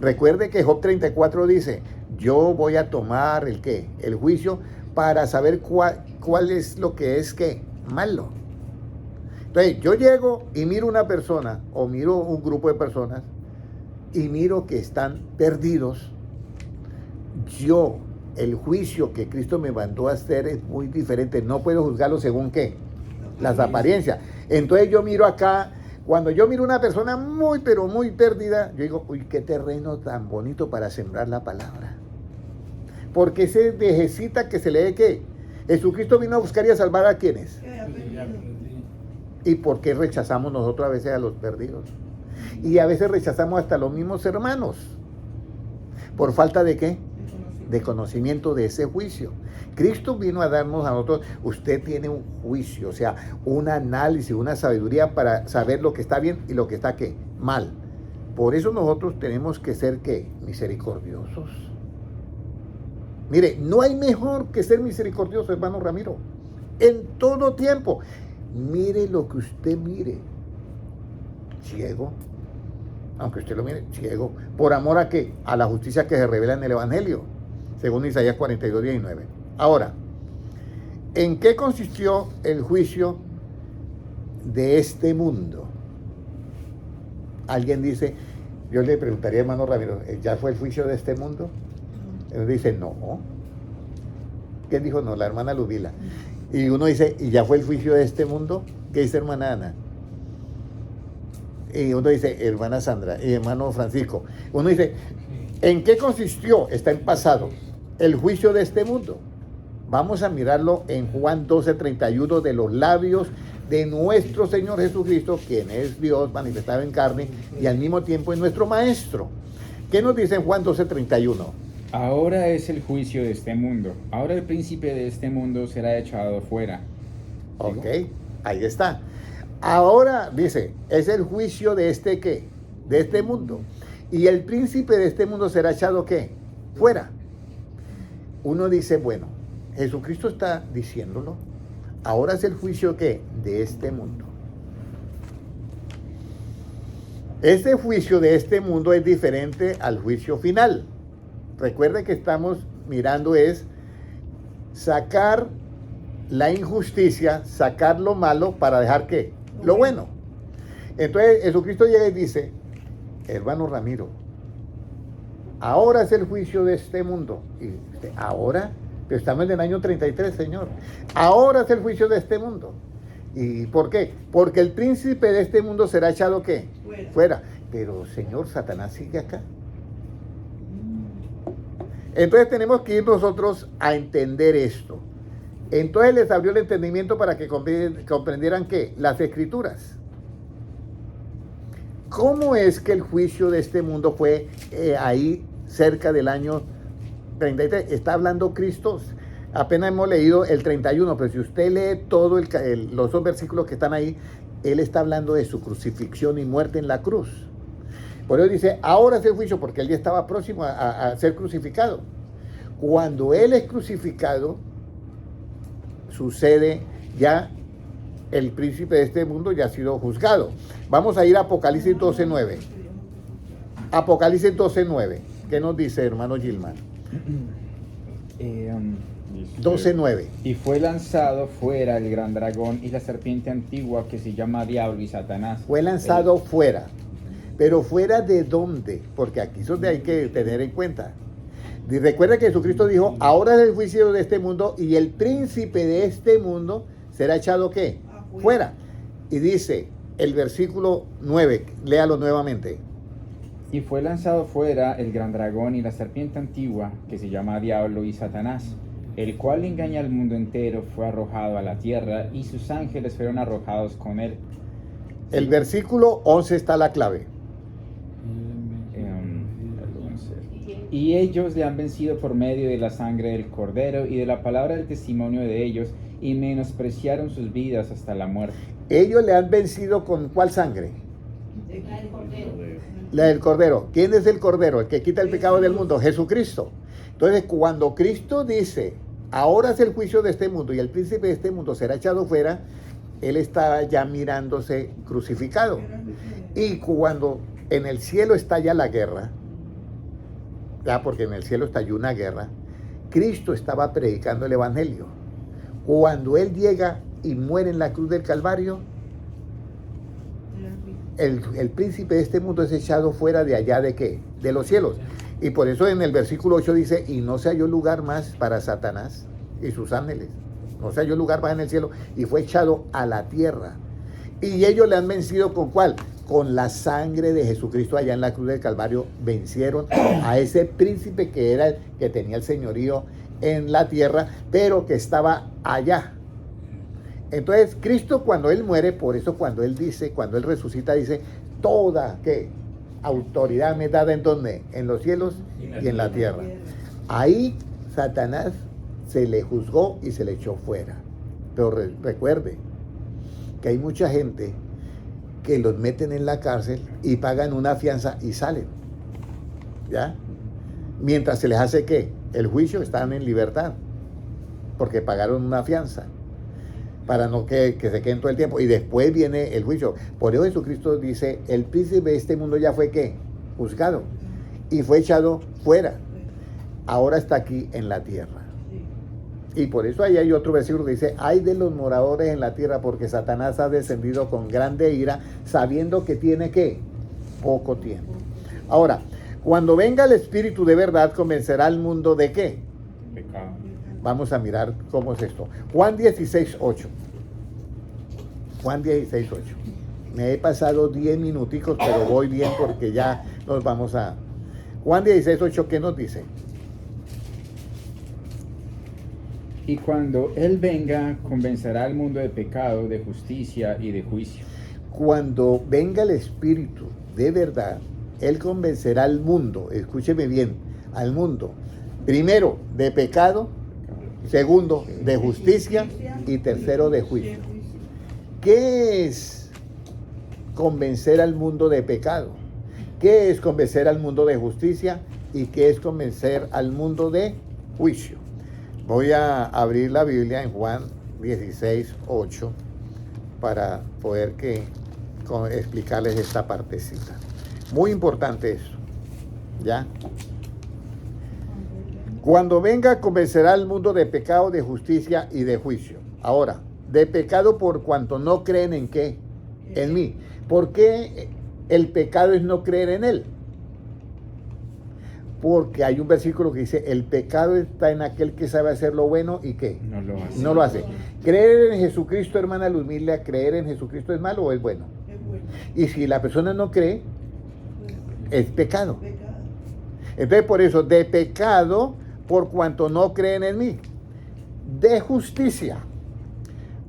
Speaker 1: Recuerde que Job 34 dice, yo voy a tomar el ¿qué? El juicio para saber cuál es lo que es ¿qué? Malo. Entonces, yo llego y miro una persona o miro un grupo de personas y miro que están perdidos. El juicio que Cristo me mandó a hacer es muy diferente. No puedo juzgarlo según ¿qué? Las apariencias. Entonces yo miro acá, cuando yo miro una persona muy, pero muy perdida, yo digo, uy, qué terreno tan bonito para sembrar la palabra. Porque se necesita que se le dé ¿qué? Jesucristo vino a buscar y a salvar a quienes. ¿Y por qué rechazamos nosotros a veces a los perdidos? Y a veces rechazamos hasta los mismos hermanos. ¿Por falta de qué? De conocimiento de ese juicio. Cristo vino a darnos a nosotros, usted tiene un juicio, o sea, un análisis, una sabiduría para saber lo que está bien y lo que está ¿qué? Mal. Por eso nosotros tenemos que ser ¿qué? Misericordiosos. Mire, no hay mejor que ser misericordioso, hermano Ramiro, en todo tiempo. Mire lo que usted mire. Ciego, aunque usted lo mire, ciego. ¿Por amor a qué? A la justicia que se revela en el Evangelio, según Isaías 42:19. Ahora, ¿en qué consistió el juicio de este mundo? Alguien dice, yo le preguntaría, hermano Ramiro, ¿ya fue el juicio de este mundo? Él dice, no. ¿Quién dijo no? La hermana Ludila. Y uno dice, ¿y ya fue el juicio de este mundo? ¿Qué dice hermana Ana? Y uno dice, hermana Sandra y hermano Francisco. Uno dice, ¿en qué consistió? Está en pasado. El juicio de este mundo. Vamos a mirarlo en Juan 12:31 de los labios de nuestro Señor Jesucristo, quien es Dios manifestado en carne y al mismo tiempo es nuestro Maestro. ¿Qué nos dice en Juan 12:31?
Speaker 2: Ahora es el juicio de este mundo. Ahora el príncipe de este mundo será echado fuera.
Speaker 1: Ok, ahí está. Ahora, dice, es el juicio de este ¿qué? De este mundo. Y el príncipe de este mundo será echado ¿qué? Fuera. Uno dice, bueno, Jesucristo está diciéndolo. Ahora es el juicio ¿qué? De este mundo. Este juicio de este mundo es diferente al juicio final. Recuerden que estamos mirando es sacar la injusticia, sacar lo malo para dejar ¿qué? Lo bueno. Entonces Jesucristo llega y dice, hermano Ramiro, ahora es el juicio de este mundo. Y dice, ¿ahora? Pero estamos en el año 33, Señor. Ahora es el juicio de este mundo. ¿Y por qué? Porque el príncipe de este mundo será echado ¿qué? Fuera. Pero, Señor, Satanás sigue acá. Entonces tenemos que ir nosotros a entender esto. Entonces les abrió el entendimiento para que comprendieran ¿qué? Las Escrituras. ¿Cómo es que el juicio de este mundo fue ahí cerca del año 33? Está hablando Cristo. Apenas hemos leído el 31, pero si usted lee todos los dos versículos que están ahí, Él está hablando de su crucifixión y muerte en la cruz. Por eso dice, ahora es el juicio, porque Él ya estaba próximo a ser crucificado. Cuando Él es crucificado, sucede ya el príncipe de este mundo ya ha sido juzgado. Vamos a ir a Apocalipsis 12:9. Apocalipsis 12:9. ¿Qué nos dice, hermano Gilman? 12:9.
Speaker 2: Y fue lanzado fuera el gran dragón y la serpiente antigua que se llama Diablo y Satanás.
Speaker 1: Fue lanzado fuera. Pero fuera de dónde, porque aquí es donde hay que tener en cuenta. Y recuerda que Jesucristo dijo, ahora es el juicio de este mundo y el príncipe de este mundo será echado ¿qué? Fuera. Y dice el versículo 9, léalo nuevamente.
Speaker 2: Y fue lanzado fuera el gran dragón y la serpiente antigua que se llama Diablo y Satanás, el cual engaña al mundo entero, fue arrojado a la tierra y sus ángeles fueron arrojados con él.
Speaker 1: El versículo 11 está la clave.
Speaker 2: Y ellos le han vencido por medio de la sangre del Cordero y de la palabra del testimonio de ellos, y menospreciaron sus vidas hasta la muerte.
Speaker 1: Ellos le han vencido con ¿cuál sangre?
Speaker 3: La del Cordero.
Speaker 1: La del Cordero. ¿Quién es el Cordero? El que quita el pecado del mundo, Jesucristo. Entonces, cuando Cristo dice, ahora es el juicio de este mundo y el príncipe de este mundo será echado fuera, Él estaba ya mirándose crucificado. Y cuando en el cielo estalla la guerra, ya porque en el cielo estalló una guerra, Cristo estaba predicando el Evangelio. Cuando Él llega y muere en la cruz del Calvario, el príncipe de este mundo es echado fuera de allá ¿de qué? De los cielos. Y por eso en el versículo 8 dice, y no se halló lugar más para Satanás y sus ángeles. No se halló lugar más en el cielo y fue echado a la tierra. Y ellos le han vencido ¿con cuál? Con la sangre de Jesucristo allá en la cruz del Calvario. Vencieron a ese príncipe que era el que tenía el señorío en la tierra, pero que estaba allá. Entonces Cristo cuando Él muere, por eso cuando Él dice, cuando Él resucita, dice, toda ¿qué? Autoridad me dada en donde, en los cielos y en la tierra. Ahí Satanás se le juzgó y se le echó fuera. Pero recuerde que hay mucha gente que los meten en la cárcel y pagan una fianza y salen, ¿ya? Mientras se les hace ¿qué? El juicio, están en libertad porque pagaron una fianza para no que se queden todo el tiempo y después viene el juicio. Por eso Jesucristo dice, el príncipe de este mundo ya fue ¿qué? Juzgado y fue echado fuera, ahora está aquí en la tierra. Y por eso ahí hay otro versículo que dice, ay de los moradores en la tierra, porque Satanás ha descendido con grande ira, sabiendo que tiene ¿qué? Poco tiempo. Ahora, cuando venga el Espíritu de verdad, convencerá al mundo ¿de qué?
Speaker 2: Pecado.
Speaker 1: Vamos a mirar cómo es esto. Juan 16:8. Juan 16:8. Me he pasado 10 minuticos, pero voy bien porque ya nos vamos a... Juan 16:8, ¿qué nos dice?
Speaker 2: Y cuando Él venga, convencerá al mundo de pecado, de justicia y de juicio.
Speaker 1: Cuando venga el Espíritu de verdad, Él convencerá al mundo, escúcheme bien, al mundo, primero de pecado, segundo de justicia y tercero de juicio. ¿Qué es convencer al mundo de pecado? ¿Qué es convencer al mundo de justicia? ¿Y qué es convencer al mundo de juicio? Voy a abrir la Biblia en Juan 16:8 para poder explicarles esta partecita. Muy importante eso, ¿ya? Cuando venga, convencerá al mundo de pecado, de justicia y de juicio. Ahora, de pecado por cuanto no creen en qué, en mí. ¿Por qué el pecado es no creer en Él? Porque hay un versículo que dice, el pecado está en aquel que sabe hacer lo bueno y ¿qué?
Speaker 2: No lo hace.
Speaker 1: No lo hace. Creer en Jesucristo, hermana Luzmila, ¿creer en Jesucristo es malo o es bueno?
Speaker 5: Es bueno.
Speaker 1: Y si la persona no cree, es pecado. Entonces, por eso, de pecado, por cuanto no creen en mí. De justicia,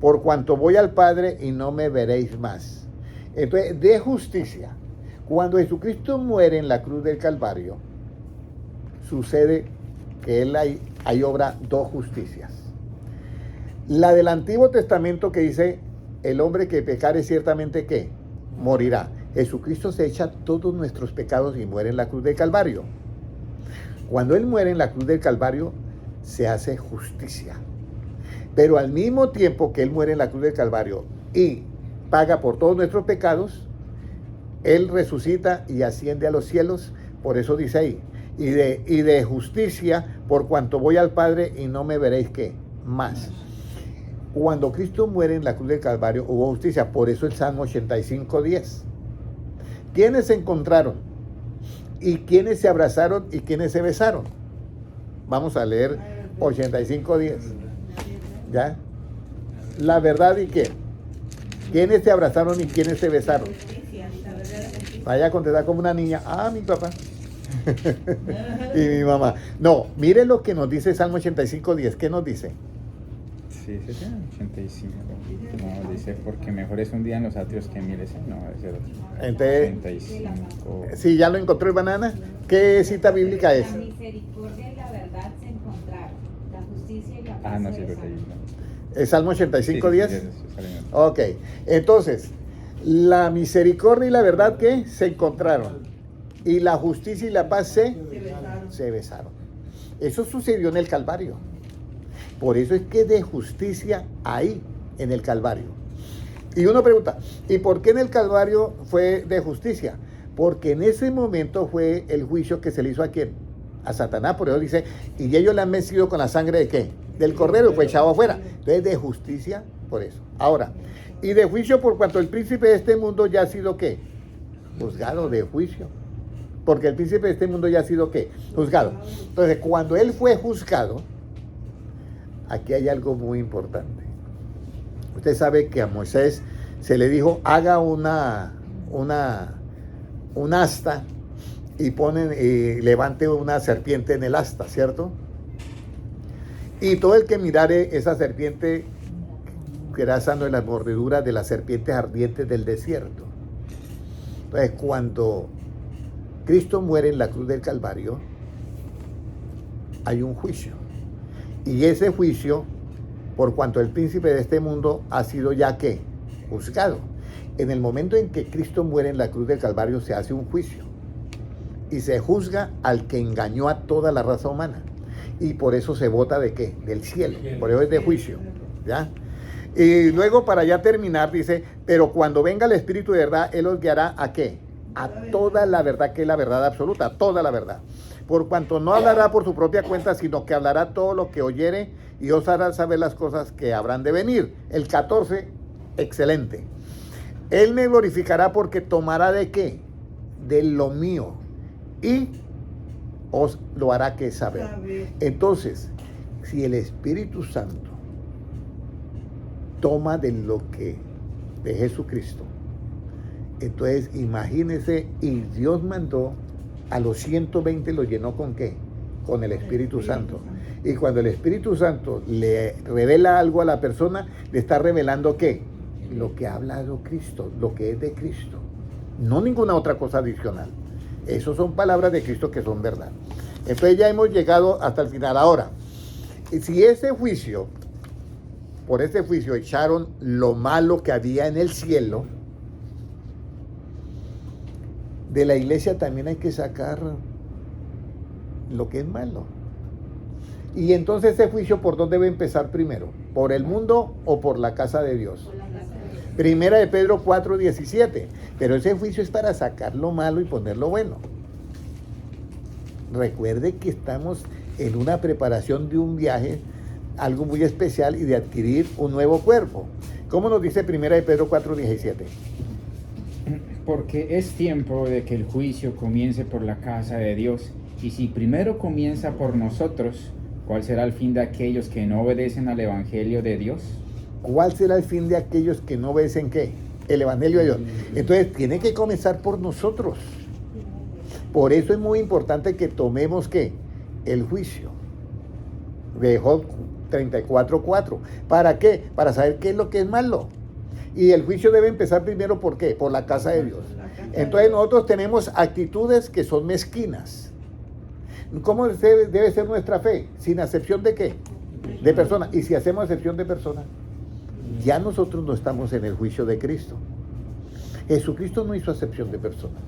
Speaker 1: por cuanto voy al Padre y no me veréis más. Entonces, de justicia, cuando Jesucristo muere en la cruz del Calvario, sucede que Él hay obra dos justicias. La del Antiguo Testamento que dice, el hombre que pecare ciertamente ¿qué? Morirá. Jesucristo se echa todos nuestros pecados y muere en la cruz del Calvario. Cuando Él muere en la cruz del Calvario, se hace justicia. Pero al mismo tiempo que Él muere en la cruz del Calvario y paga por todos nuestros pecados, Él resucita y asciende a los cielos. Por eso dice ahí, y de justicia, por cuanto voy al Padre y no me veréis ¿qué? Más. Cuando Cristo muere en la cruz del Calvario, hubo justicia. Por eso el Salmo 85:10. ¿Quiénes se encontraron? ¿Y quiénes se abrazaron? ¿Y quiénes se besaron? Vamos a leer 85:10. ¿Ya? La verdad y qué. ¿Quiénes se abrazaron y quiénes se besaron? Vaya a contestar como una niña. Ah, mi papá. Y mi mamá. No, mire lo que nos dice Salmo 85:10. ¿Qué nos dice?
Speaker 2: Sí, sí, sí, 85. No, dice, porque mejor es un día en los atrios que miles. No, es el otro.
Speaker 1: Entonces,
Speaker 2: 85.
Speaker 1: si ya lo encontró el banana, ¿qué cita bíblica es?
Speaker 3: La misericordia y la verdad se encontraron. La justicia y la paz.
Speaker 2: Ah, no,
Speaker 3: se
Speaker 2: sí, lo
Speaker 3: besaron.
Speaker 2: leí. No.
Speaker 1: ¿Es Salmo 85:10?
Speaker 2: Sí, sí, sale bien.
Speaker 1: Ok, entonces, la misericordia y la verdad que se encontraron. Y la justicia y la paz se besaron. Eso sucedió en el Calvario. Por eso es que de justicia ahí, en el Calvario. Y uno pregunta, ¿y por qué en el Calvario fue de justicia? Porque en ese momento fue el juicio que se le hizo a quién? A Satanás. Por eso dice, y ellos le han vencido con la sangre de qué? Del cordero, fue echado afuera. Entonces de justicia por eso. Ahora, y de juicio por cuanto el príncipe de este mundo ya ha sido ¿qué? Juzgado de juicio. Porque el príncipe de este mundo ya ha sido ¿qué? Juzgado. Entonces, cuando él fue juzgado, aquí hay algo muy importante. Usted sabe que a Moisés se le dijo, haga un asta y levante una serpiente en el asta, ¿cierto? Y todo el que mirare esa serpiente quedará sano de las mordeduras de las serpientes ardientes del desierto. Entonces, cuando Cristo muere en la cruz del Calvario, hay un juicio. Y ese juicio, por cuanto el príncipe de este mundo ha sido ya ¿qué? Juzgado. En el momento en que Cristo muere en la cruz del Calvario, se hace un juicio. Y se juzga al que engañó a toda la raza humana. Y por eso se vota ¿de qué? Del cielo. Por eso es de juicio. ¿Ya? Y luego, para ya terminar, dice, pero cuando venga el Espíritu de verdad, Él os guiará ¿a qué? A toda la verdad, que es la verdad absoluta, toda la verdad. Por cuanto no hablará por su propia cuenta, sino que hablará todo lo que oyere y os hará saber las cosas que habrán de venir. El 14, excelente. Él me glorificará porque tomará ¿de qué? De lo mío y os lo hará que saber. Entonces, si el Espíritu Santo toma de Jesucristo, entonces imagínense, y Dios mandó a los 120, los llenó ¿con qué? Con el Espíritu Santo. Y cuando el Espíritu Santo le revela algo a la persona, le está revelando ¿qué? Lo que ha hablado Cristo, lo que es de Cristo, no ninguna otra cosa adicional. Esas son palabras de Cristo que son verdad. Entonces ya hemos llegado hasta el final. Ahora, si por ese juicio echaron lo malo que había en el cielo, de la iglesia también hay que sacar lo que es malo. Y entonces ese juicio, ¿por dónde debe empezar primero? ¿Por el mundo o por la casa de Dios? Primera de Pedro 4:17. Pero ese juicio es para sacar lo malo y poner lo bueno. Recuerde que estamos en una preparación de un viaje, algo muy especial, y de adquirir un nuevo cuerpo. ¿Cómo nos dice Primera de Pedro 4:17?
Speaker 2: Porque es tiempo de que el juicio comience por la casa de Dios. Y si primero comienza por nosotros, ¿cuál será el fin de aquellos que no obedecen al Evangelio de Dios?
Speaker 1: ¿Cuál será el fin de aquellos que no obedecen qué? El Evangelio de Dios. Entonces tiene que comenzar por nosotros. Por eso es muy importante que tomemos ¿qué? El juicio de Job 34:4. ¿Para qué? Para saber qué es lo que es malo. Y el juicio debe empezar primero ¿por qué? Por la casa de Dios. Entonces nosotros tenemos actitudes que son mezquinas. ¿Cómo debe ser nuestra fe? Sin acepción de qué? De persona. Y si hacemos acepción de persona, ya nosotros no estamos en el juicio de Cristo. Jesucristo no hizo acepción de persona.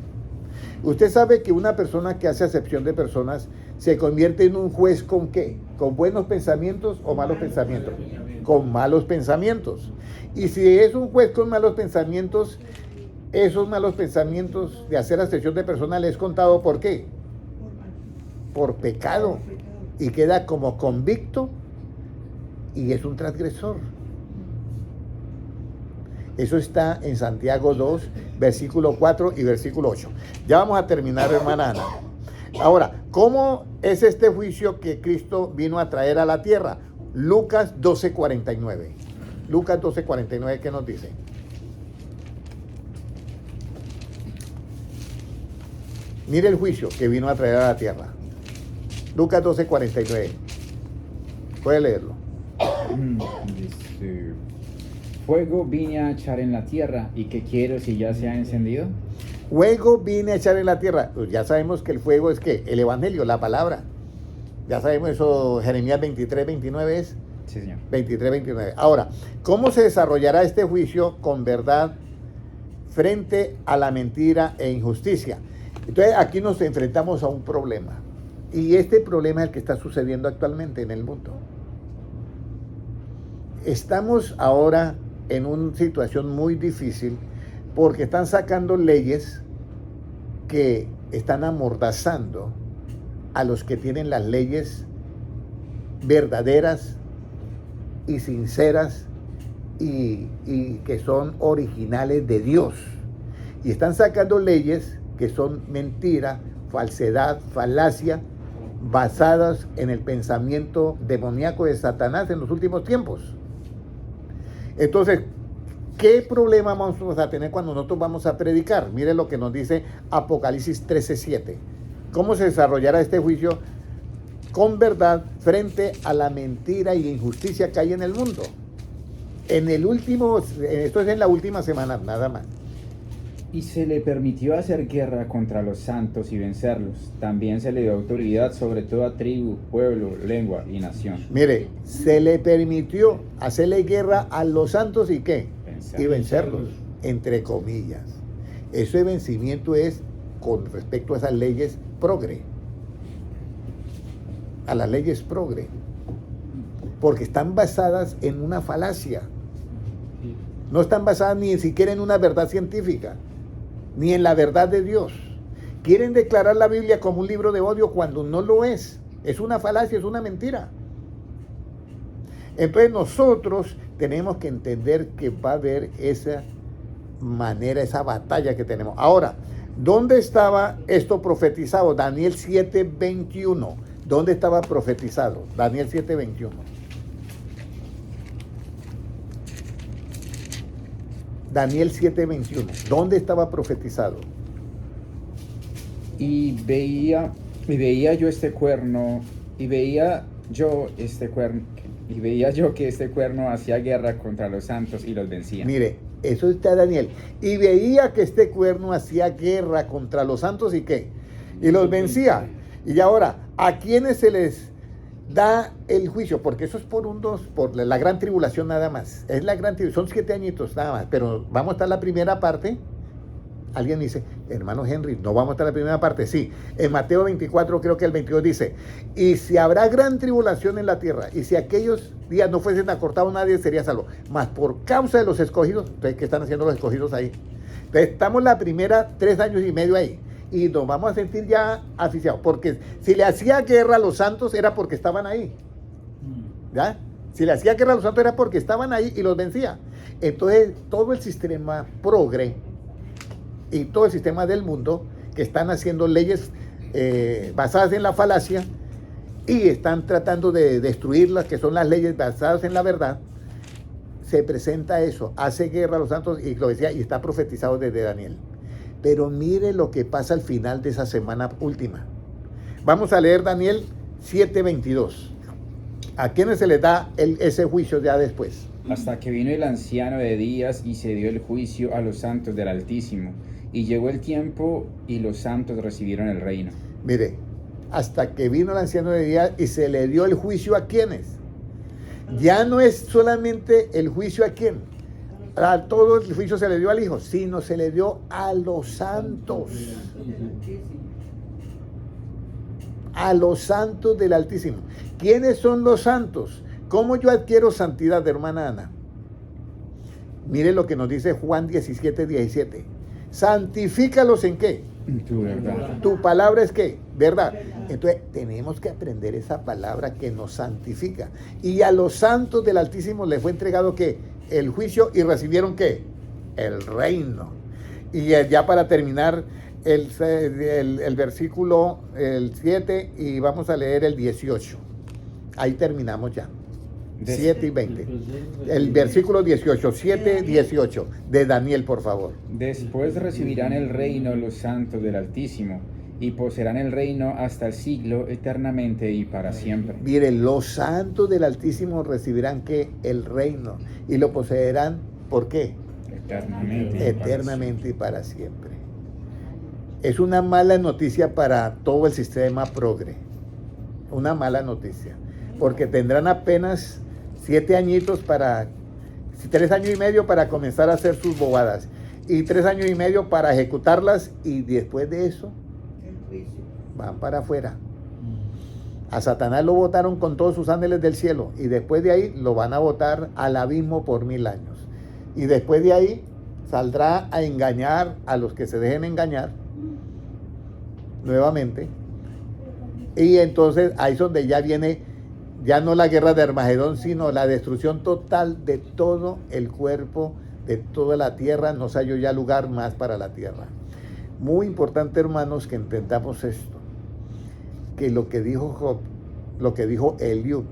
Speaker 1: Usted sabe que una persona que hace acepción de personas se convierte en un juez ¿con qué? ¿Con buenos pensamientos o malos pensamientos? Con malos pensamientos. Y si es un juez con malos pensamientos, esos malos pensamientos de hacer acepción de personas les es contado ¿por qué? Por pecado. Y queda como convicto y es un transgresor. Eso está en Santiago 2, versículo 4 y versículo 8. Ya vamos a terminar, hermana Ana. Ahora, ¿cómo es este juicio que Cristo vino a traer a la tierra? Lucas 12:49. Lucas 12:49, ¿qué nos dice? Mire el juicio que vino a traer a la tierra. Lucas 12:49. Puede leerlo.
Speaker 2: Dice, fuego vine a echar en la tierra, ¿y qué quiero si ya se ha encendido?
Speaker 1: Fuego vine a echar en la tierra. Pues ya sabemos que el fuego es ¿qué? El evangelio, la palabra. Ya sabemos eso, Jeremías 23:29 es.
Speaker 2: Sí, señor.
Speaker 1: 23:29. Ahora, ¿cómo se desarrollará este juicio con verdad frente a la mentira e injusticia? Entonces aquí nos enfrentamos a un problema. Y este problema es el que está sucediendo actualmente en el mundo. Estamos ahora en una situación muy difícil porque están sacando leyes que están amordazando a los que tienen las leyes verdaderas y sinceras y que son originales de Dios. Y están sacando leyes que son mentira, falsedad, falacia, basadas en el pensamiento demoníaco de Satanás en los últimos tiempos. Entonces, ¿qué problema vamos a tener cuando nosotros vamos a predicar? Mire lo que nos dice Apocalipsis 13:7. ¿Cómo se desarrollará este juicio con verdad frente a la mentira y injusticia que hay en el mundo? Esto es en la última semana, nada más.
Speaker 2: Y se le permitió hacer guerra contra los santos y vencerlos. También se le dio autoridad sobre toda tribu, pueblo, lengua y nación.
Speaker 1: Mire, se le permitió hacerle guerra a los santos y ¿qué? Y vencerlos, entre comillas. Ese vencimiento es con respecto a esas leyes progre. A las leyes progre. Porque están basadas en una falacia. No están basadas ni siquiera en una verdad científica, ni en la verdad de Dios. Quieren declarar la Biblia como un libro de odio cuando no lo es. Es una falacia, es una mentira. Entonces nosotros tenemos que entender que va a haber esa manera, esa batalla que tenemos. Ahora, ¿dónde estaba esto profetizado? Daniel 7:21. ¿Dónde estaba profetizado? Daniel 7:21. Daniel 7:21. ¿Dónde estaba profetizado?
Speaker 2: Y veía yo este cuerno, y veía yo que este cuerno hacía guerra contra los santos y los vencía.
Speaker 1: Mire, eso está Daniel. Y veía que este cuerno hacía guerra contra los santos y qué. Y los vencía. Y ahora, ¿a quiénes se les da el juicio? Porque eso es por la gran tribulación nada más. Es la gran tribulación, son 7 añitos nada más. Pero vamos a estar la primera parte. Alguien dice, hermano Henry, ¿no vamos a estar la primera parte? Sí, en Mateo 24, creo que el 22 dice, y si habrá gran tribulación en la tierra, y si aquellos días no fuesen acortados, nadie sería salvo. Mas por causa de los escogidos, entonces, ¿qué están haciendo los escogidos ahí? Entonces, estamos la primera 3 años y medio ahí, y nos vamos a sentir ya asfixiados, porque si le hacía guerra a los santos, era porque estaban ahí. ¿Ya? Si le hacía guerra a los santos, era porque estaban ahí y los vencía. Entonces, todo el sistema progre, y todo el sistema del mundo que están haciendo leyes basadas en la falacia y están tratando de destruirlas, que son las leyes basadas en la verdad, se presenta eso, hace guerra a los santos y lo decía, y está profetizado desde Daniel. Pero mire lo que pasa al final de esa semana última. Vamos a leer Daniel 7:22. ¿A quiénes se les da ese juicio ya después?
Speaker 2: Hasta que vino el anciano de días y se dio el juicio a los santos del Altísimo. Y llegó el tiempo y los santos recibieron el reino.
Speaker 1: Mire, hasta que vino el anciano de días y se le dio el juicio a quiénes. Ya no es solamente el juicio a quién. A todo el juicio se le dio al Hijo, sino se le dio a los santos. A los santos del Altísimo. ¿Quiénes son los santos? ¿Cómo yo adquiero santidad, hermana Ana? Mire lo que nos dice Juan 17:17. ¿Santifícalos en qué?
Speaker 2: Tu verdad.
Speaker 1: Tu palabra es qué? ¿Verdad? Entonces tenemos que aprender esa palabra que nos santifica. Y a los santos del Altísimo les fue entregado ¿qué? El juicio, y recibieron ¿qué? El reino. Y ya para terminar el versículo el 7 y vamos a leer el 18. Ahí terminamos ya. 7 y 20. El versículo 18, 7, 18 de Daniel, por favor.
Speaker 2: Después recibirán el reino los santos del Altísimo y poseerán el reino hasta el siglo eternamente y para siempre.
Speaker 1: Miren, los santos del Altísimo recibirán ¿qué? El reino y lo poseerán, ¿por qué?
Speaker 2: Eternamente.
Speaker 1: Eternamente y para siempre. Es una mala noticia para todo el sistema progre. Una mala noticia. Porque tendrán apenas 7 añitos 3 años y medio para comenzar a hacer sus bobadas. Y 3 años y medio para ejecutarlas. Y después de eso, van para afuera. A Satanás lo botaron con todos sus ángeles del cielo. Y después de ahí lo van a botar al abismo por 1000 años. Y después de ahí saldrá a engañar a los que se dejen engañar. Nuevamente. Y entonces ahí es donde ya viene, ya no la guerra de Armagedón, sino la destrucción total de todo el cuerpo, de toda la tierra. No se halló ya lugar más para la tierra. Muy importante, hermanos, que entendamos esto, que lo que dijo Job, lo que dijo Eliud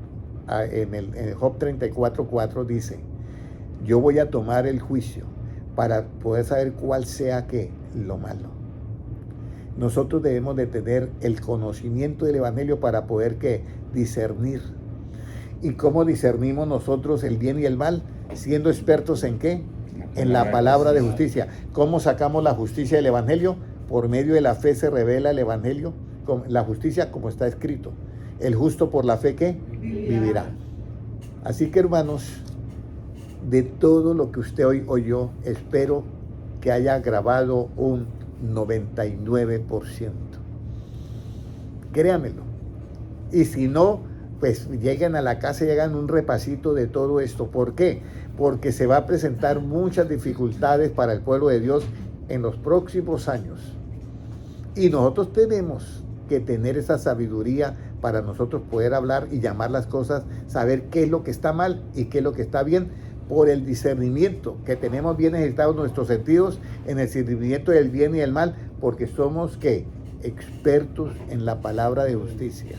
Speaker 1: en Job 34:4 dice, yo voy a tomar el juicio para poder saber cuál sea ¿qué? Lo malo. Nosotros debemos de tener el conocimiento del Evangelio para poder ¿qué? Discernir. ¿Y cómo discernimos nosotros el bien y el mal? Siendo expertos ¿en qué? En la palabra de justicia. ¿Cómo sacamos la justicia del Evangelio? Por medio de la fe se revela el Evangelio, la justicia como está escrito. El justo por la fe ¿qué? Vivirá. Así que, hermanos, de todo lo que usted hoy oyó, espero que haya grabado un 99%. Créamelo. Y si no, pues lleguen a la casa y hagan un repasito de todo esto. ¿Por qué? Porque se va a presentar muchas dificultades para el pueblo de Dios en los próximos años. Y nosotros tenemos que tener esa sabiduría para nosotros poder hablar y llamar las cosas, saber qué es lo que está mal y qué es lo que está bien, por el discernimiento que tenemos bien ejercitados nuestros sentidos en el discernimiento del bien y del mal, porque somos ¿qué? Expertos en la palabra de justicia.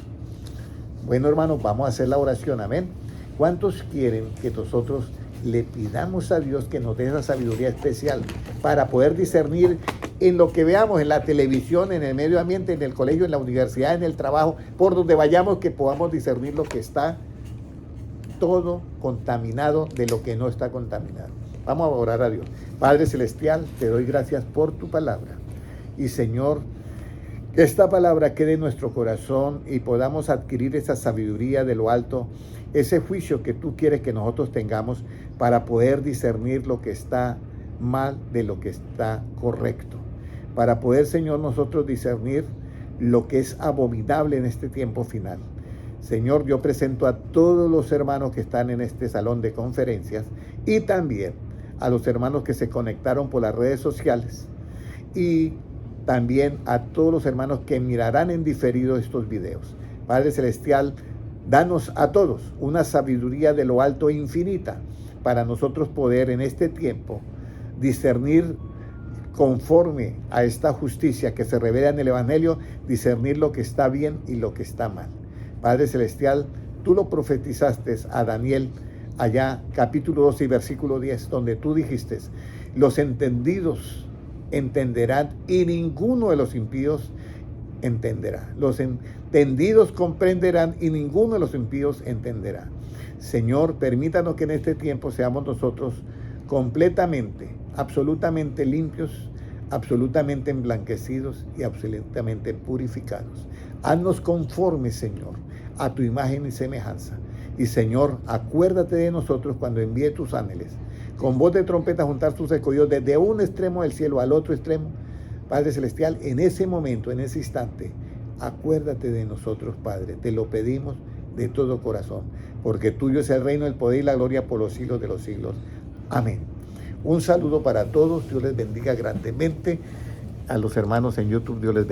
Speaker 1: Bueno, hermanos, vamos a hacer la oración, amén. ¿Cuántos quieren que nosotros le pidamos a Dios que nos dé esa sabiduría especial para poder discernir en lo que veamos, en la televisión, en el medio ambiente, en el colegio, en la universidad, en el trabajo, por donde vayamos, que podamos discernir lo que está todo contaminado de lo que no está contaminado? Vamos a orar a Dios. Padre Celestial, te doy gracias por tu palabra. Y Señor, que esta palabra quede en nuestro corazón y podamos adquirir esa sabiduría de lo alto, ese juicio que tú quieres que nosotros tengamos para poder discernir lo que está mal de lo que está correcto. Para poder, Señor, nosotros discernir lo que es abominable en este tiempo final. Señor, yo presento a todos los hermanos que están en este salón de conferencias y también a los hermanos que se conectaron por las redes sociales y también a todos los hermanos que mirarán en diferido estos videos. Padre Celestial, danos a todos una sabiduría de lo alto e infinita para nosotros poder en este tiempo discernir conforme a esta justicia que se revela en el Evangelio, discernir lo que está bien y lo que está mal. Padre Celestial, tú lo profetizaste a Daniel allá capítulo 12 y versículo 10, donde tú dijiste, los entendidos entenderán y ninguno de los impíos entenderá. Los entendidos comprenderán y ninguno de los impíos entenderá. Señor, permítanos que en este tiempo seamos nosotros completamente, absolutamente limpios, absolutamente emblanquecidos y absolutamente purificados. Haznos conformes, Señor, a tu imagen y semejanza. Y Señor, acuérdate de nosotros cuando envíe tus ángeles con voz de trompeta juntar sus escogidos desde un extremo del cielo al otro extremo. Padre Celestial, en ese momento, en ese instante, acuérdate de nosotros, Padre. Te lo pedimos de todo corazón, porque tuyo es el reino, el poder y la gloria por los siglos de los siglos. Amén. Un saludo para todos. Dios les bendiga grandemente. A los hermanos en YouTube, Dios les bendiga.